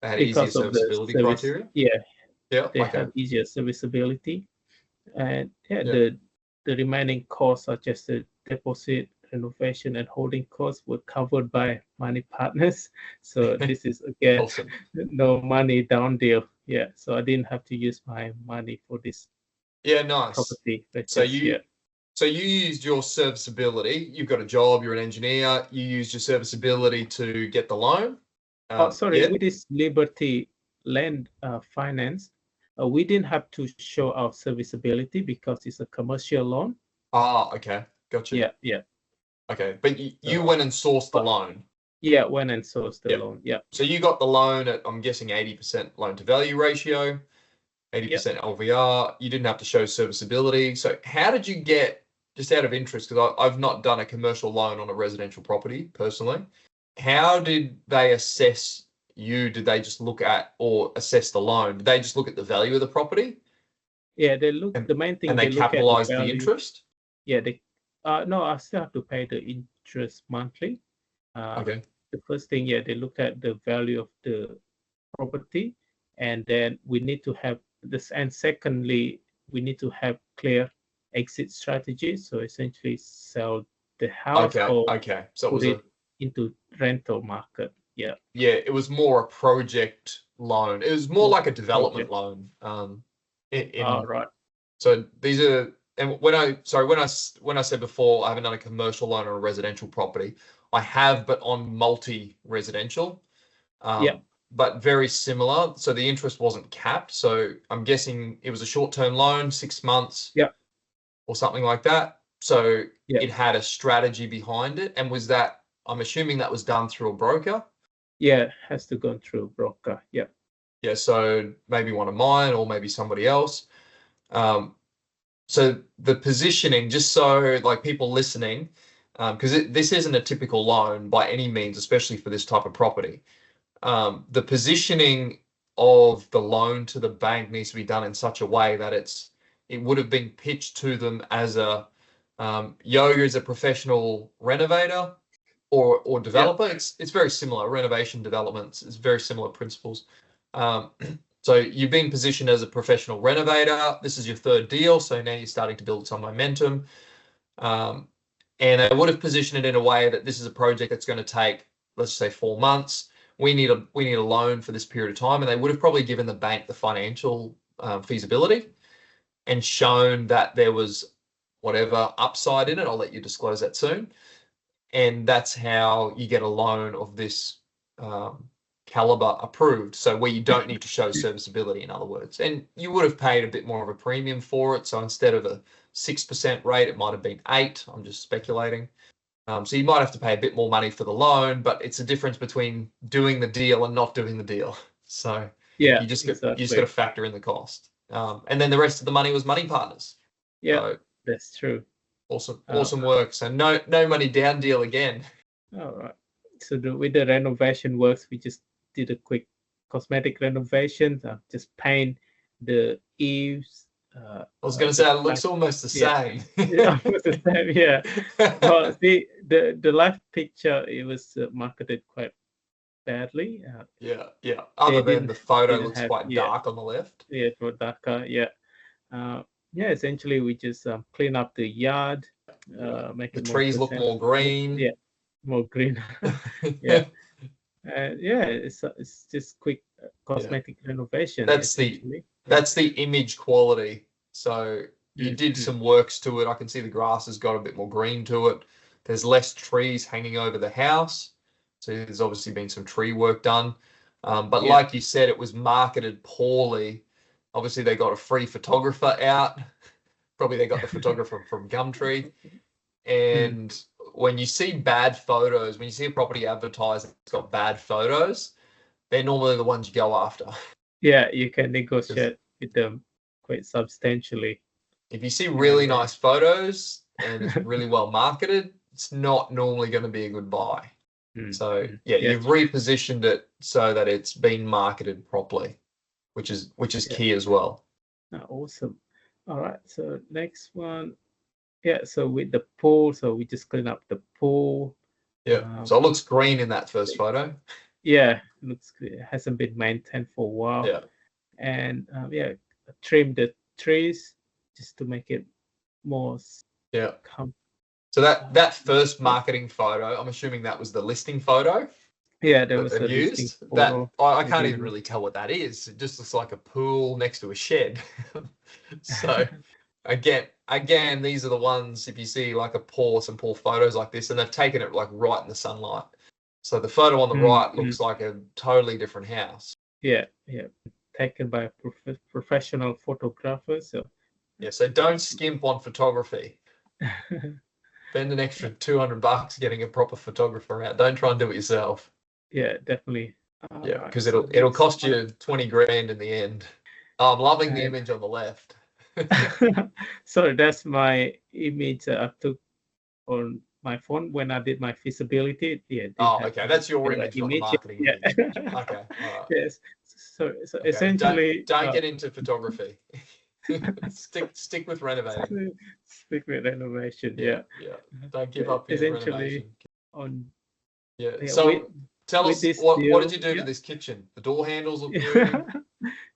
They had easier serviceability criteria? Yeah. Yeah. They have easier serviceability. And the remaining costs such as the deposit, renovation and holding costs were covered by money partners. So this is again awesome. No money down deal. Yeah. So I didn't have to use my money for this. Yeah, nice. Property. So you used your serviceability. You've got a job. You're an engineer. You used your serviceability to get the loan. With this Liberty Land Finance, we didn't have to show our serviceability because it's a commercial loan. Okay, gotcha. Yeah. Okay, but you went and sourced the loan. Yeah, went and sourced the loan. Yeah. So you got the loan at, I'm guessing, 80% loan to value ratio, 80% LVR. You didn't have to show serviceability. So how did you get, just out of interest, because I've not done a commercial loan on a residential property personally, how did they assess you? Did they just look at or assess the loan? Did they just look at the value of the property? Yeah, they look, the main thing, and they capitalize the interest? Yeah, no, I still have to pay the interest monthly. Okay. The first thing, they look at the value of the property, and then we need to have this. And secondly, we need to have clear exit strategy. So essentially, sell the house Okay. So it put was it into rental market. Yeah. Yeah, it was more a project loan. It was more like a development loan. Right. So these are, and when I said before I haven't done a commercial loan on a residential property, I have, but on multi-residential. But very similar. So the interest wasn't capped. So I'm guessing it was a short-term loan, 6 months. Yeah. Or something like that. So it had a strategy behind it. And I'm assuming that was done through a broker. Yeah, has to go through a broker. Yeah. Yeah, so maybe one of mine or maybe somebody else. So the positioning, just so like people listening, because this isn't a typical loan by any means, especially for this type of property. The positioning of the loan to the bank needs to be done in such a way that it would have been pitched to them as Yoga is a professional renovator or developer. It's very similar. Renovation developments, it's very similar principles. So you've been positioned as a professional renovator. This is your third deal, so now you're starting to build some momentum. And they would have positioned it in a way that this is a project that's going to take, let's say, 4 months. We need a loan for this period of time, and they would have probably given the bank the financial feasibility and shown that there was whatever upside in it. I'll let you disclose that soon. And that's how you get a loan of this caliber approved. So where you don't need to show serviceability, in other words. And you would have paid a bit more of a premium for it. So instead of a 6% rate, it might have been 8%. I'm just speculating. So you might have to pay a bit more money for the loan, but it's a difference between doing the deal and not doing the deal. So you just got to factor in the cost. And then the rest of the money was money partners. Yeah, so, that's true. Awesome work. So no money down deal again. All right. So with the renovation works, we just did a quick cosmetic renovation. Just paint the eaves. I was going to say it looks almost the same. Yeah, almost the same. Yeah. Well, the live picture, it was marketed quite badly. Yeah. Other than the photo looks quite dark on the left. Yeah, for darker. Yeah. Essentially we just clean up the yard, make the trees look more green. Yeah, more green. It's just quick cosmetic renovation. That's the image quality. So you did some works to it. I can see the grass has got a bit more green to it. There's less trees hanging over the house. So there's obviously been some tree work done. But like you said, it was marketed poorly. Obviously, they got a free photographer out. Probably they got the photographer from Gumtree. And when you see bad photos, when you see a property advertised that's got bad photos, they're normally the ones you go after. Yeah, you can negotiate with them quite substantially. If you see really nice photos and it's really well marketed, it's not normally going to be a good buy. So you've repositioned it so that it's been marketed properly, which is key as well. Awesome. All right. So next one. Yeah. So with the pool, so we just clean up the pool. Yeah. So it looks green in that first photo. Yeah. It hasn't been maintained for a while. Yeah. And trim the trees just to make it more. Yeah. So that first marketing photo, I'm assuming that was the listing photo. Yeah, there was a used. That I can't even really tell what that is. It just looks like a pool next to a shed. So again, these are the ones, if you see like some poor photos like this, and they've taken it like right in the sunlight. So the photo on the right looks like a totally different house. Yeah. Taken by a professional photographer. So don't skimp on photography. Spend an extra $200 getting a proper photographer out. Don't try and do it yourself. Yeah, definitely. Because it'll cost you 20 grand in the end. I'm loving the image on the left. So that's my image I took on my phone when I did my feasibility. Okay. That's your image, not the marketing image. Okay. All right. Yes. So essentially, don't get into photography. stick with renovating. Stick with renovation. Yeah. Don't give up. Essentially, on. Tell with us this what deal, did you do to yeah. this kitchen? The door handles look Yeah, new.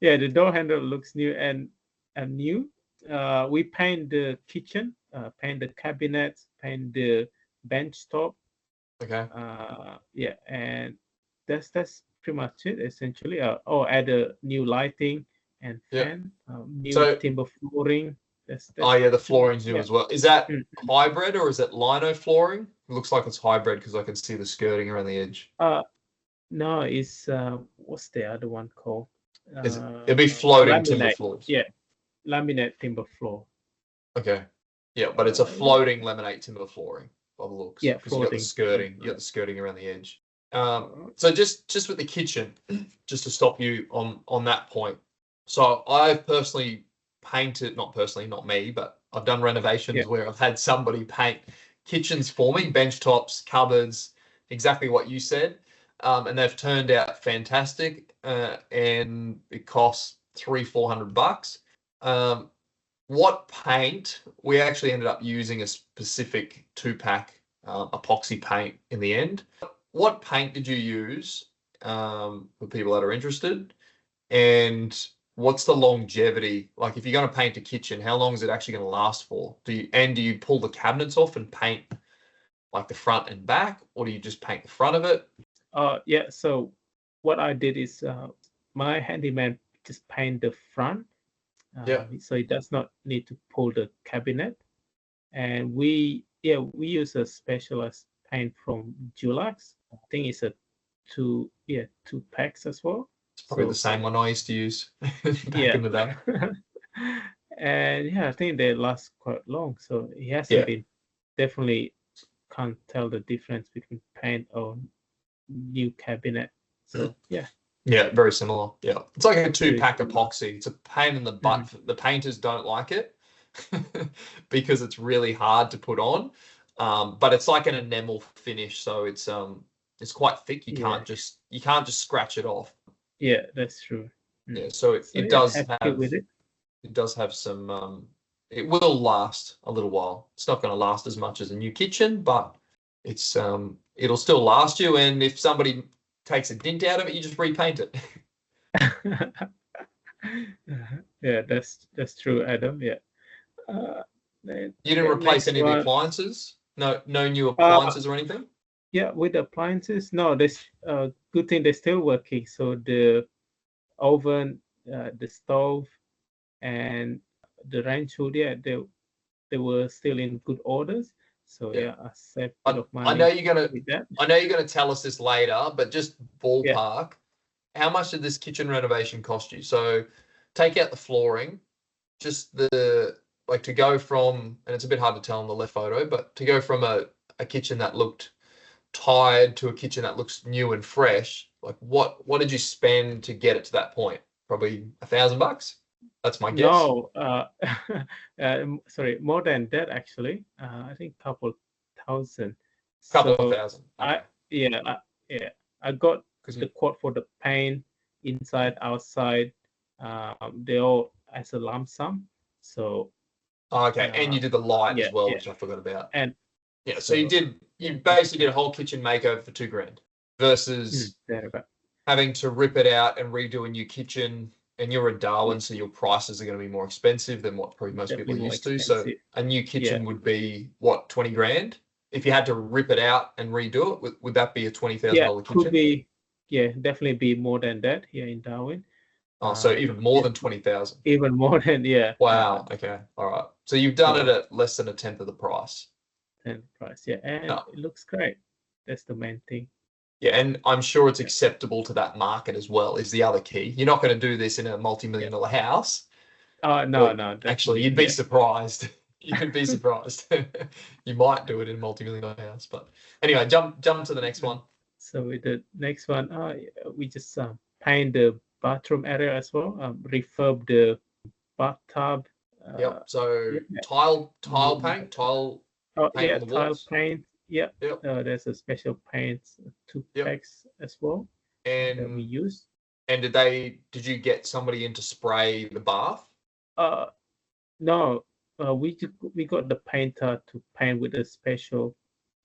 yeah, the door handle looks new and new. We paint the kitchen, paint the cabinets, paint the bench top. Okay. Yeah, and that's pretty much it essentially. Oh, add a new lighting and Yeah. fan, new So, timber flooring. oh That's yeah, the pretty much, flooring's new yeah. as well. Is that Mm. hybrid or is it lino flooring? It looks like it's hybrid because I can see the skirting around the edge. Uh, no, it's what's the other one called? Is it? It'll be floating timber Laminate. floors. Yeah, laminate timber floor. Okay. Yeah, but it's a Yeah, floating laminate timber flooring by the looks, yeah, because you got the floating. skirting, you got the skirting around the edge. Uh, So just with the kitchen, just to stop you on that point. So I've personally painted, not personally, not me, but I've done yeah, renovations where I've had somebody paint kitchens for me, bench tops, cupboards, exactly what you said, and they've turned out fantastic, and it costs $300-400. Um, what paint? We actually ended up using a specific 2-pack epoxy paint in the end. What paint did you use, for people that are interested? And what's the longevity? Like, if you're going to paint a kitchen, how long is it actually going to last for? Do you pull the cabinets off and paint like the front and back, or do you just paint the front of it? yeah. So what I did is my handyman just paint the front, Yeah. so it does not need to pull the cabinet. And we use a specialized paint from Dulux. I think it's a two packs as well. It's probably So the same one I used to use back yeah, in the day. and yeah, I think they last quite long. So it hasn't Yeah. been definitely can't tell the difference between paint or new cabinet. So yeah, Yeah, very similar. Yeah. It's like a very 2-pack similar. epoxy. It's a pain in the butt. The painters don't like it because it's really hard to put on. But it's like an enamel finish, so it's quite thick. You Yeah, can't just scratch it off. yeah, that's true. Yeah, so So yeah, happy with it. it does have some it will last a little while. It's not going to last as much as a new kitchen, but it's it'll still last you, and if somebody takes a dint out of it, you just repaint it. Yeah, that's true, Adam. Yeah. Uh, You didn't replace next any of the one. appliances? No new appliances or anything? Yeah, with the appliances, no, this good thing they're still working. So the oven, the stove, and the range hood, yeah, they were still in good orders. So Yeah. yeah, I saved a bit of I know money you're gonna with that. I know you're gonna tell us this later, but just Yeah. ballpark, how much did this kitchen renovation cost you? So take out the flooring, just like to go from, and it's a bit hard to tell in the left photo, but to go from a kitchen that looked tired to a kitchen that looks new and fresh, like what did you spend to get it to that point? Probably $1,000? That's my guess. No, sorry, more than that actually. I think couple thousand. Couple of So thousand. I Okay. yeah, I got 'Cause the quote for the paint inside, outside. They all as a lump sum. So okay, and you did the light yeah, as well, yeah, which I forgot about. and Yeah, so so you yeah, basically did a whole kitchen makeover for $2,000 versus thereabout. having to rip it out and redo a new kitchen. And you're in Darwin, so your prices are going to be more expensive than what probably most people Definitely are more used to. So expensive. a new Yeah, kitchen would be what, $20,000? If you had to rip it out and redo it, would that be a $20,000 could kitchen? be, definitely be more than that here in Darwin. Oh, so even more Yeah, than 20,000. even more than Wow. Okay. All right. So you've done it so at less than a tenth of the price. and price. Yeah, and No. it looks great. That's the main thing. Yeah, and I'm sure it's Yeah. acceptable to that market as well, is the other key. You're not going to do this in a multi-million-dollar house. No, Actually, definitely. you'd be surprised. You'd be surprised. You might do it in a multi-million-dollar house, but anyway, jump to the next one. So with the next one, we just paint the bathroom area as well. Refurb the bathtub. Yep. So Yeah. tile Mm. paint, tile Oh paint yeah, on the tile walls. paint. Yeah. Yep. There's a special paint, two Yep. packs as well that we And use. did you get somebody in to spray the bath? No, we got the painter to paint with a special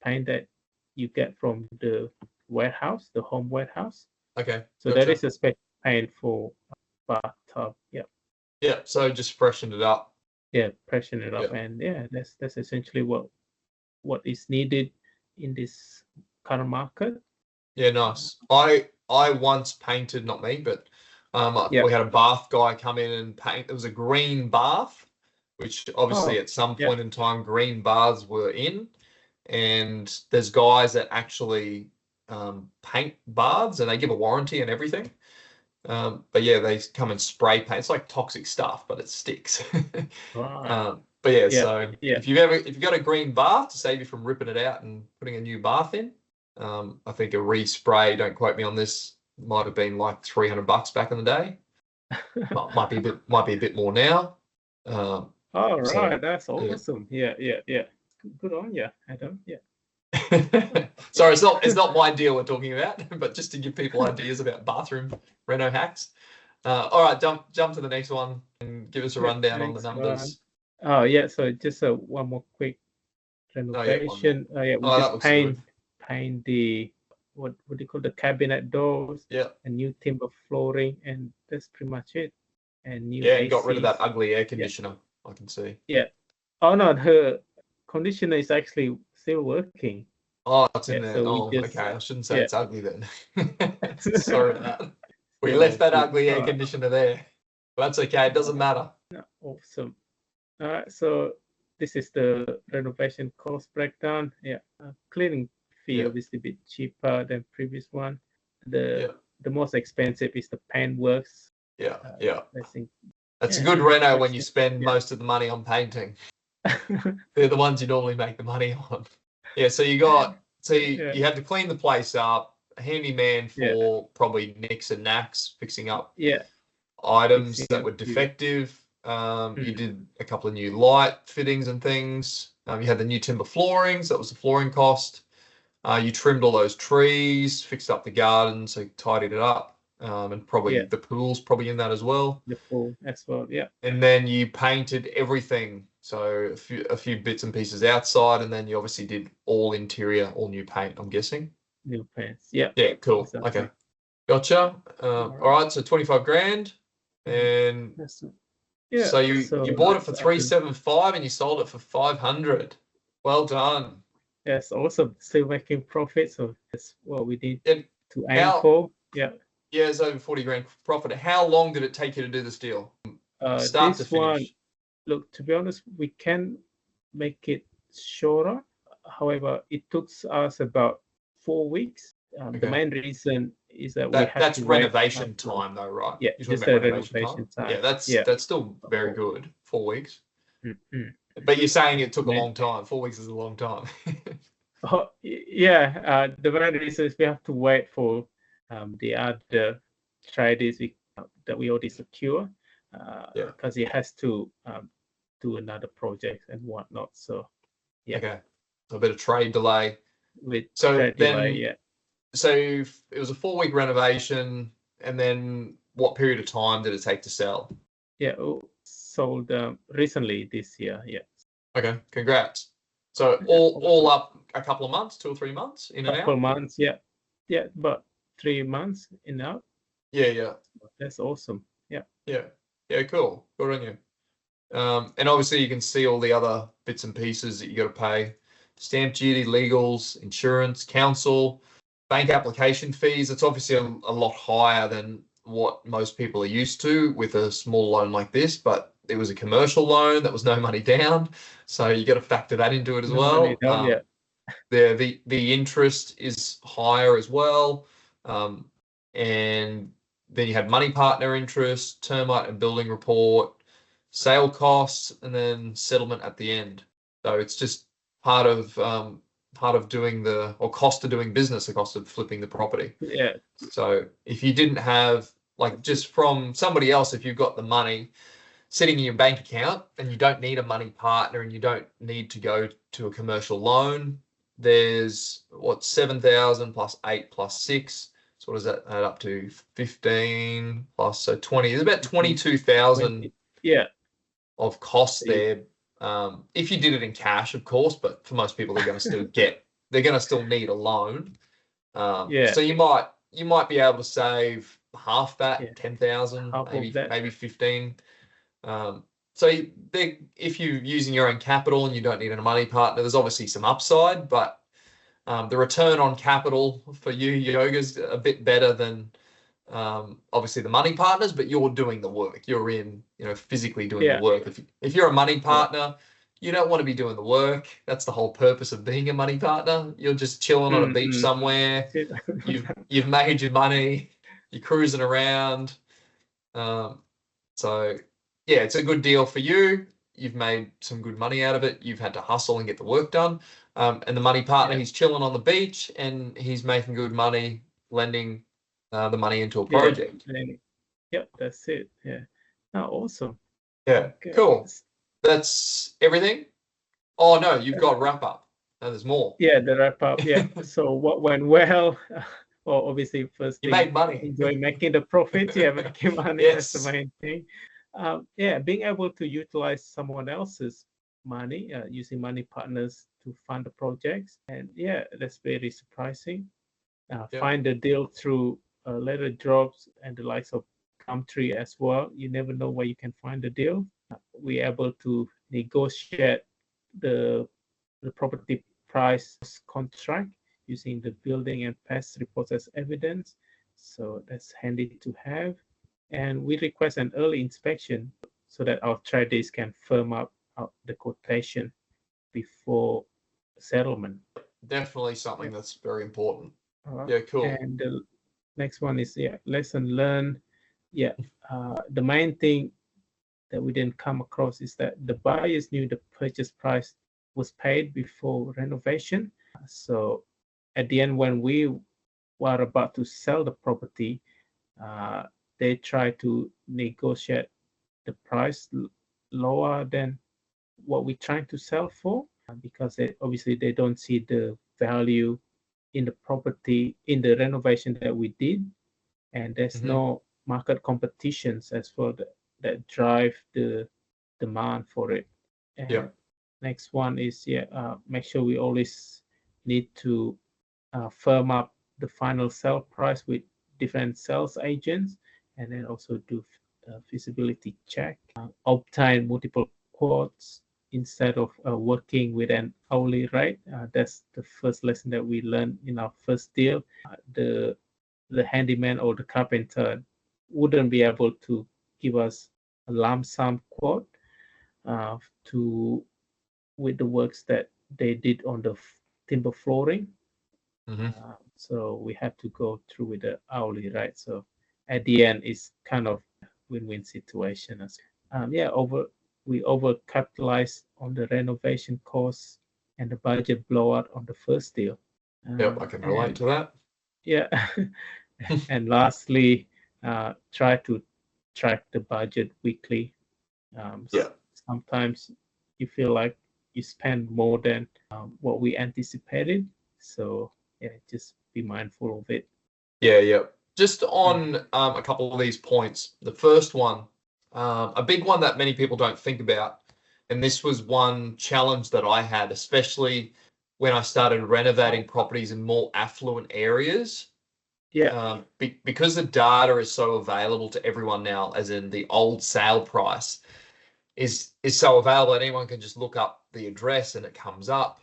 paint that you get from the warehouse, the home warehouse. Okay. So there is a special paint for bathtub. Yeah. Yeah. So just freshen it up. Yeah, freshen it up, and yeah, that's essentially what is needed in this current market. Yeah, nice. I once painted, not me, but we had a bath guy come in and paint. It was a green bath, which obviously at some point in time green baths were in, and there's guys that actually paint baths and they give a warranty and everything. But yeah, they come and spray paint. It's like toxic stuff, but it sticks. But yeah, so if you've got a green bath to save you from ripping it out and putting a new bath in, I think a respray, don't quote me on this, might have been like $300 back in the day. might be a bit more now. All right, so, that's awesome. Yeah. Good on you, Adam. Yeah. Sorry, it's not my deal we're talking about, but just to give people ideas about bathroom reno hacks. All right, jump to the next one and give us a rundown on the numbers. Oh yeah, so just one more quick renovation. We just paint the what do you call the cabinet doors? Yeah. And new timber flooring, and that's pretty much it. And new and got rid of that ugly air conditioner. I can see. Yeah. Oh no, the conditioner is actually still working. Oh, it's in there. So okay. I shouldn't say it's ugly then. Sorry about that. We left that ugly air conditioner there. But that's okay. It doesn't matter. Awesome. All right. So this is the renovation cost breakdown. Yeah. Cleaning fee obviously a bit cheaper than previous one. The most expensive is the paint works. Yeah. I think that's a good reno when you spend most of the money on painting. They're the ones you normally make the money on. Yeah, so you had to clean the place up, a handyman for probably nicks and knacks, fixing up items that were defective. You did a couple of new light fittings and things. You had the new timber floorings, that was the flooring cost. You trimmed all those trees, fixed up the garden, so tidied it up. And probably the pool's probably in that as well. The pool as well, yeah. And then you painted everything. So a few bits and pieces outside, and then you obviously did all interior, all new paint, I'm guessing. New paints, yeah. Yeah, cool. Exactly. Okay. Gotcha. All right, so 25 grand. And so you bought it for 375 and you sold it for 500. Well done. Yes, awesome. Still making profit, so that's what we did to aim for. Yeah. Yeah, it's over 40 grand profit. How long did it take you to do this deal? Start to finish. Look, to be honest, we can make it shorter. However, it took us about 4 weeks. The main reason is that that's renovation time, though, right? Yeah, just a renovation time. Yeah, that's still very good. 4 weeks. But you're saying it took a long time. 4 weeks is a long time. The main reason is we have to wait for the other traders that we already secure, because it has to do another project and whatnot. So okay, so a bit of trade delay. So it was a 4 week renovation, and then what period of time did it take to sell? Yeah, sold recently this year. Yeah. Okay, congrats. So all up a couple of months, 2 or 3 months in and out. Couple of months, yeah, but 3 months in and out. Yeah. That's awesome. Yeah, cool. Good on you. And obviously you can see all the other bits and pieces that you got to pay: stamp duty, legals, insurance, council, bank application fees. It's obviously a lot higher than what most people are used to with a small loan like this, but it was a commercial loan that was no money down, so you got to factor that into it as well. The interest is higher as well, and then you had money partner interest, termite and building report, sale costs, and then settlement at the end. So it's just part of doing cost of doing business, the cost of flipping the property. Yeah. So if you didn't have, like, just from somebody else, if you've got the money sitting in your bank account and you don't need a money partner and you don't need to go to a commercial loan, there's 7,000 plus 8 plus 6. So what does that add up to? 15 plus, so 20. There's about 22,000 of costs there. If you did it in cash, of course, but for most people, they're going to still need a loan. So you might be able to save half that, Yeah. 10,000, Half of that. maybe 15. So if you're using your own capital and you don't need a money partner, there's obviously some upside, but the return on capital for you, Yoga's a bit better than obviously the money partners, but you're doing the work. You're physically doing the work. If you're a money partner, you don't want to be doing the work. That's the whole purpose of being a money partner. You're just chilling on a beach somewhere. You've made your money. You're cruising around. So yeah, it's a good deal for you. You've made some good money out of it. You've had to hustle and get the work done. And the money partner, he's chilling on the beach and he's making good money, lending the money into a project. Yep, that's it. Yeah. Oh, awesome. Yeah, okay. Cool. That's everything? Oh, no, you've got wrap up. No, there's more. Yeah, the wrap up. Yeah. So what went well? Well, obviously, first you made money. Enjoy making the profits. Yeah, making money. Yes. That's the main thing. Being able to utilize someone else's money, using money partners to fund the projects, and that's very surprising. Find a deal through letter drops and the likes of Gumtree as well. You never know where you can find a deal. We're able to negotiate the property price contract using the building and pest reports as evidence. So that's handy to have. And we request an early inspection so that our traders can firm up the quotation before settlement. Definitely something that's very important. Yeah, cool. And the next one is lesson learned. The main thing that we didn't come across is that the buyers knew the purchase price was paid before renovation. So at the end, when we were about to sell the property, they tried to negotiate the price lower than what we're trying to sell for, because obviously they don't see the value in the property, in the renovation that we did, and there's no market competitions as well that drive the demand for it. And next one is make sure we always need to firm up the final sale price with different sales agents, and then also do feasibility check, obtain multiple quotes instead of working with an hourly rate. That's the first lesson that we learned in our first deal. The handyman or the carpenter wouldn't be able to give us a lump sum quote with the works that they did on the timber flooring. So we have to go through with the hourly rate. So at the end, it's kind of win-win situation. We overcapitalized on the renovation costs and the budget blowout on the first deal. I can relate to that. Yeah. And lastly, try to track the budget weekly. Sometimes you feel like you spend more than what we anticipated. So just be mindful of it. Just on a couple of these points. The first one, a big one that many people don't think about, and this was one challenge that I had, especially when I started renovating properties in more affluent areas. Because the data is so available to everyone now, as in the old sale price is so available, anyone can just look up the address and it comes up.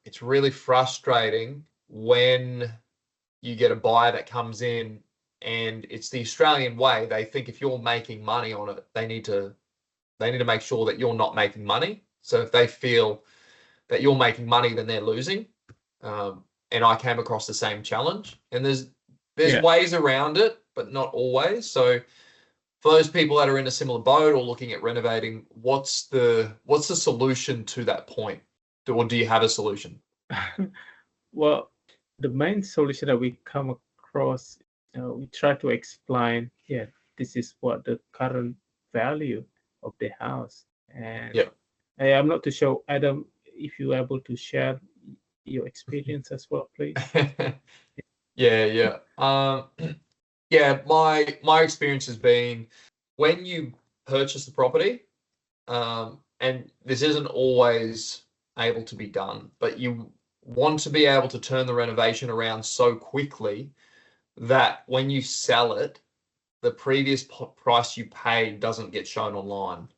It's really frustrating when you get a buyer that comes in and it's the Australian way. They think if you're making money on it, they need to make sure that you're not making money. So if they feel that you're making money, then they're losing. And I came across the same challenge. And there's ways around it, but not always. So for those people that are in a similar boat or looking at renovating, what's the solution to that point? Or do you have a solution? Well, the main solution that we come across, we try to explain, this is what the current value of the house. And I'm not too sure, Adam, if you're able to share your experience as well, please. My experience has been when you purchase the property, and this isn't always able to be done, but you want to be able to turn the renovation around so quickly that when you sell it, the previous price you paid doesn't get shown online.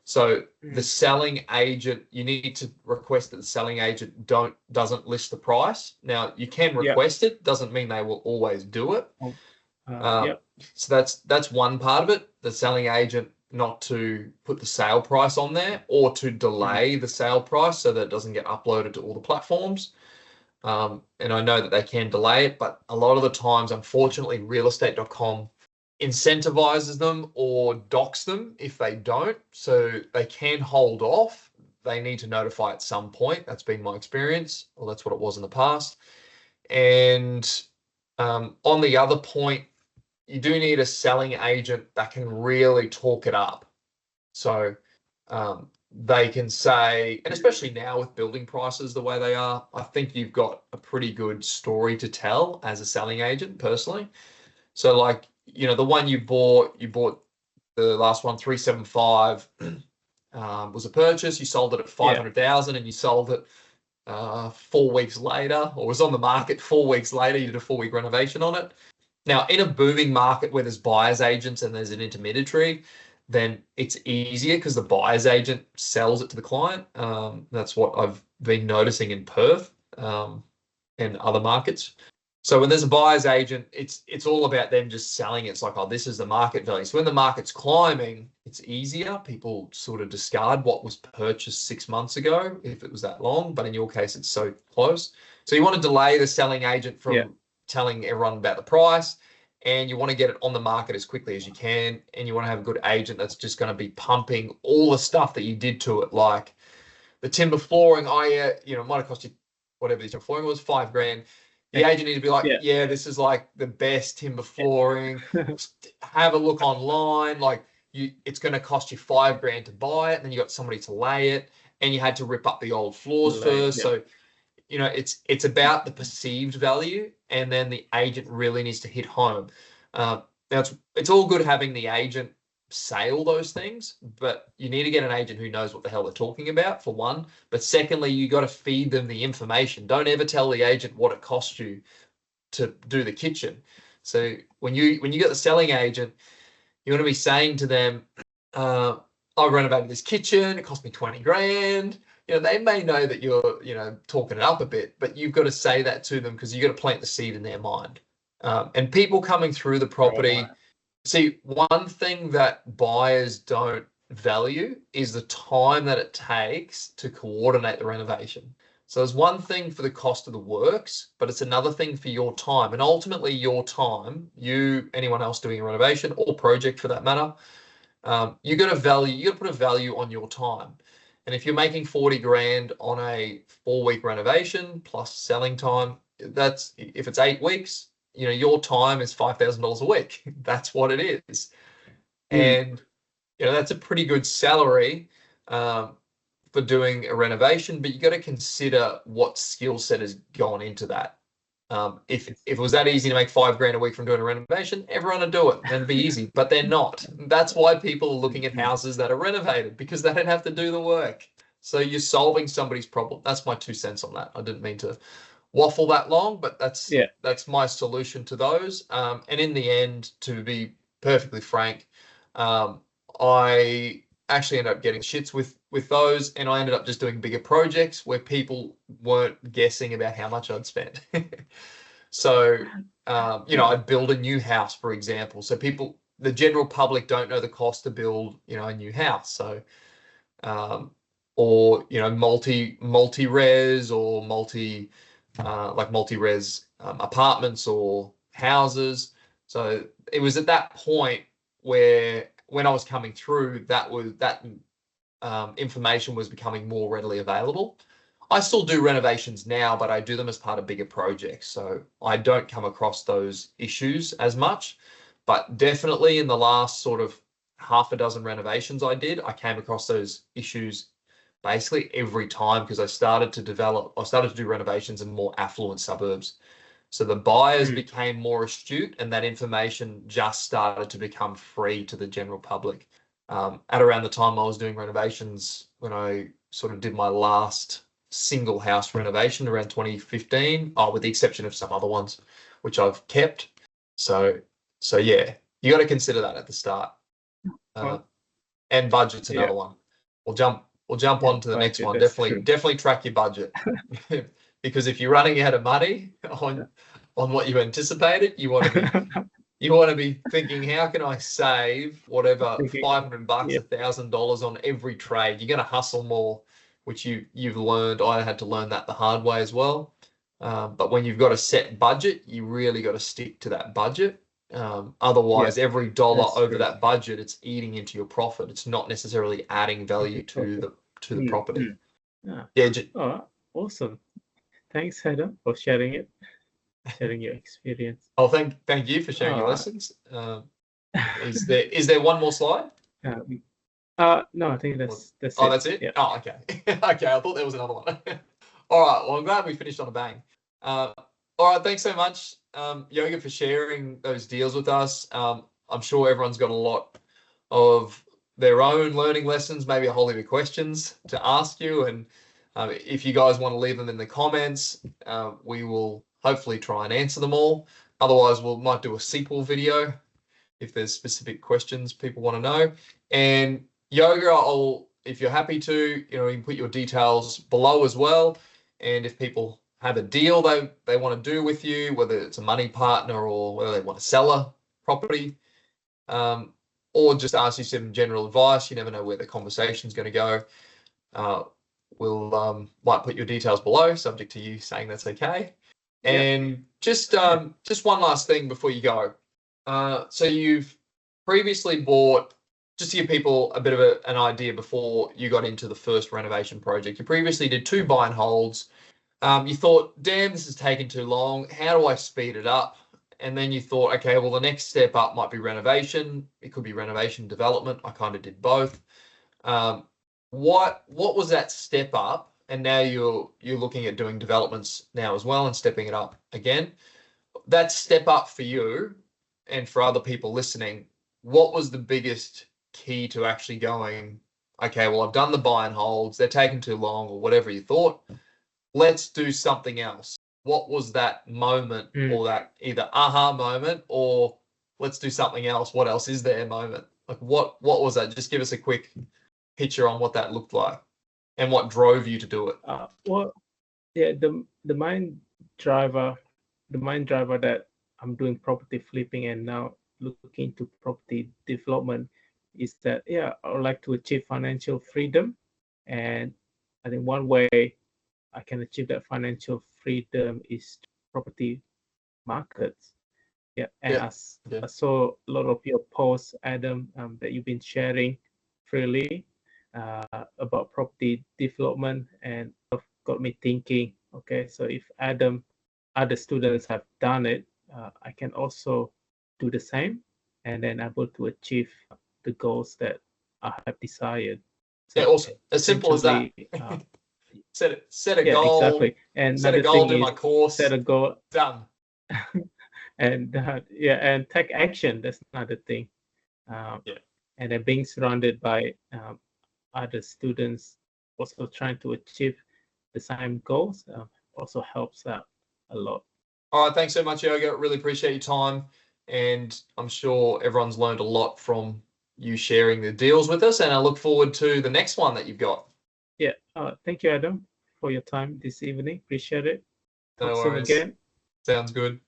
So the selling agent, you need to request that the selling agent doesn't list the price. Now you can request it, doesn't mean they will always do it. So that's one part of it. The selling agent not to put the sale price on there or to delay the sale price so that it doesn't get uploaded to all the platforms. And I know that they can delay it, but a lot of the times, unfortunately, realestate.com incentivizes them or docks them if they don't. So they can hold off. They need to notify at some point. That's been my experience, or that's what it was in the past. And on the other point, you do need a selling agent that can really talk it up. So they can say, and especially now with building prices the way they are, I think you've got a pretty good story to tell as a selling agent personally. So like, you know, the one you bought the last one, 375, was a purchase. You sold it at 500,000 and you sold it 4 weeks later, or was on the market 4 weeks later. You did a 4-week renovation on it. Now, in a booming market where there's buyer's agents and there's an intermediary, then it's easier because the buyer's agent sells it to the client. That's what I've been noticing in Perth and other markets. So when there's a buyer's agent, it's all about them just selling it. It's like, oh, this is the market value. So when the market's climbing, it's easier. People sort of discard what was purchased 6 months ago, if it was that long. But in your case, it's so close. So you want to delay the selling agent from telling everyone about the price, and you want to get it on the market as quickly as you can. And you want to have a good agent that's just going to be pumping all the stuff that you did to it, like the timber flooring. It might have cost you whatever the timber flooring was, $5,000. The agent needs to be like, this is like the best timber flooring. Have a look online. Like it's going to cost you $5,000 to buy it, and then you got somebody to lay it, and you had to rip up the old floors first. So, you know, it's about the perceived value, and then the agent really needs to hit home. Now it's all good having the agent say all those things, but you need to get an agent who knows what the hell they're talking about, for one. But secondly, you got to feed them the information. Don't ever tell the agent what it costs you to do the kitchen. So when you get the selling agent, you want to be saying to them, I renovated this kitchen, it cost me $20,000. You know, they may know that you're, talking it up a bit, but you've got to say that to them because you've got to plant the seed in their mind. And people coming through the property, see, one thing that buyers don't value is the time that it takes to coordinate the renovation. So there's one thing for the cost of the works, but it's another thing for your time. And ultimately your time, anyone else doing a renovation or project for that matter, you got to put a value on your time. And if you're making $40,000 on a 4-week renovation plus selling time, if it's 8 weeks, your time is $5,000 a week. That's what it is. And, that's a pretty good salary for doing a renovation, but you got to consider what skill set has gone into that. If it was that easy to make $5,000 a week from doing a renovation, everyone would do it and it'd be easy, but they're not. That's why people are looking at houses that are renovated, because they don't have to do the work. So you're solving somebody's problem. That's my 2 cents on that. I didn't mean to waffle that long, but that's my solution to those. And in the end, to be perfectly frank, I actually ended up getting shits with those, and I ended up just doing bigger projects where people weren't guessing about how much I'd spent. So, I'd build a new house, for example. So the general public don't know the cost to build, a new house. So, or, multi-res or multi-res apartments or houses. So it was at that point where, when I was coming through, that information was becoming more readily available. I still do renovations now, but I do them as part of bigger projects. So I don't come across those issues as much, but definitely in the last sort of half a dozen renovations I came across those issues basically every time, because I started to do renovations in more affluent suburbs. So the buyers became more astute, and that information just started to become free to the general public. At around the time I was doing renovations, when I sort of did my last single house renovation around 2015, with the exception of some other ones, which I've kept. So yeah, you got to consider that at the start. And budget's another one. We'll jump on to the next one. Definitely track your budget. Because if you're running out of money on what you anticipated, you want to be thinking, how can I save whatever $500, $1,000 on every trade? You're going to hustle more, which you've learned. I had to learn that the hard way as well. But when you've got a set budget, you really got to stick to that budget. Otherwise, every dollar over that budget, it's eating into your profit. It's not necessarily adding value to the property. All right, awesome. Thanks, Adam, for sharing your experience. Oh, thank you for sharing your lessons. Is there one more slide? No, I think that's it. Oh, that's it? Yeah. Oh, okay. Okay, I thought there was another one. All right, well, I'm glad we finished on a bang. All right, thanks so much, Yoga, for sharing those deals with us. I'm sure everyone's got a lot of their own learning lessons, maybe a whole heap of questions to ask you. And if you guys want to leave them in the comments, we will hopefully try and answer them all. Otherwise, we might do a sequel video if there's specific questions people want to know. And Yoga, if you're happy to, you can put your details below as well. And if people have a deal they want to do with you, whether it's a money partner or whether they want to sell a property, or just ask you some general advice, you never know where the conversation's going to go. We'll might put your details below, subject to you saying that's okay. And just one last thing before you go. So you've previously bought, just to give people a bit of an idea before you got into the first renovation project, you previously did 2 buy and holds. You thought, damn, this is taking too long. How do I speed it up? And then you thought, okay, well, the next step up might be renovation. It could be renovation development. I kind of did both. What was that step up? And now you're looking at doing developments now as well and stepping it up again. That step up for you and for other people listening, what was the biggest key to actually going, okay, well, I've done the buy and holds, they're taking too long, or whatever you thought, let's do something else? What was that moment, or that either aha moment or let's do something else, what else is there moment? Like what was that? Just give us a quick picture on what that looked like and what drove you to do it. The main driver that I'm doing property flipping and now looking into property development is that I would like to achieve financial freedom, and I think one way I can achieve that financial freedom is property markets. I saw a lot of your posts, Adam, that you've been sharing freely about property development, and got me thinking, okay, so if other students have done it, I can also do the same, and then able to achieve the goals that I have desired. So also as simple as that. Set a goal. Exactly. And set a goal, do my course. Set a goal. Done. And and take action. That's another thing. And then being surrounded by other students also trying to achieve the same goals also helps out a lot. All right, thanks so much, Yoga. Really appreciate your time, and I'm sure everyone's learned a lot from you sharing the deals with us, and I look forward to the next one that you've got. Thank you, Adam, for your time this evening. Appreciate it. No worries. Again. Sounds good.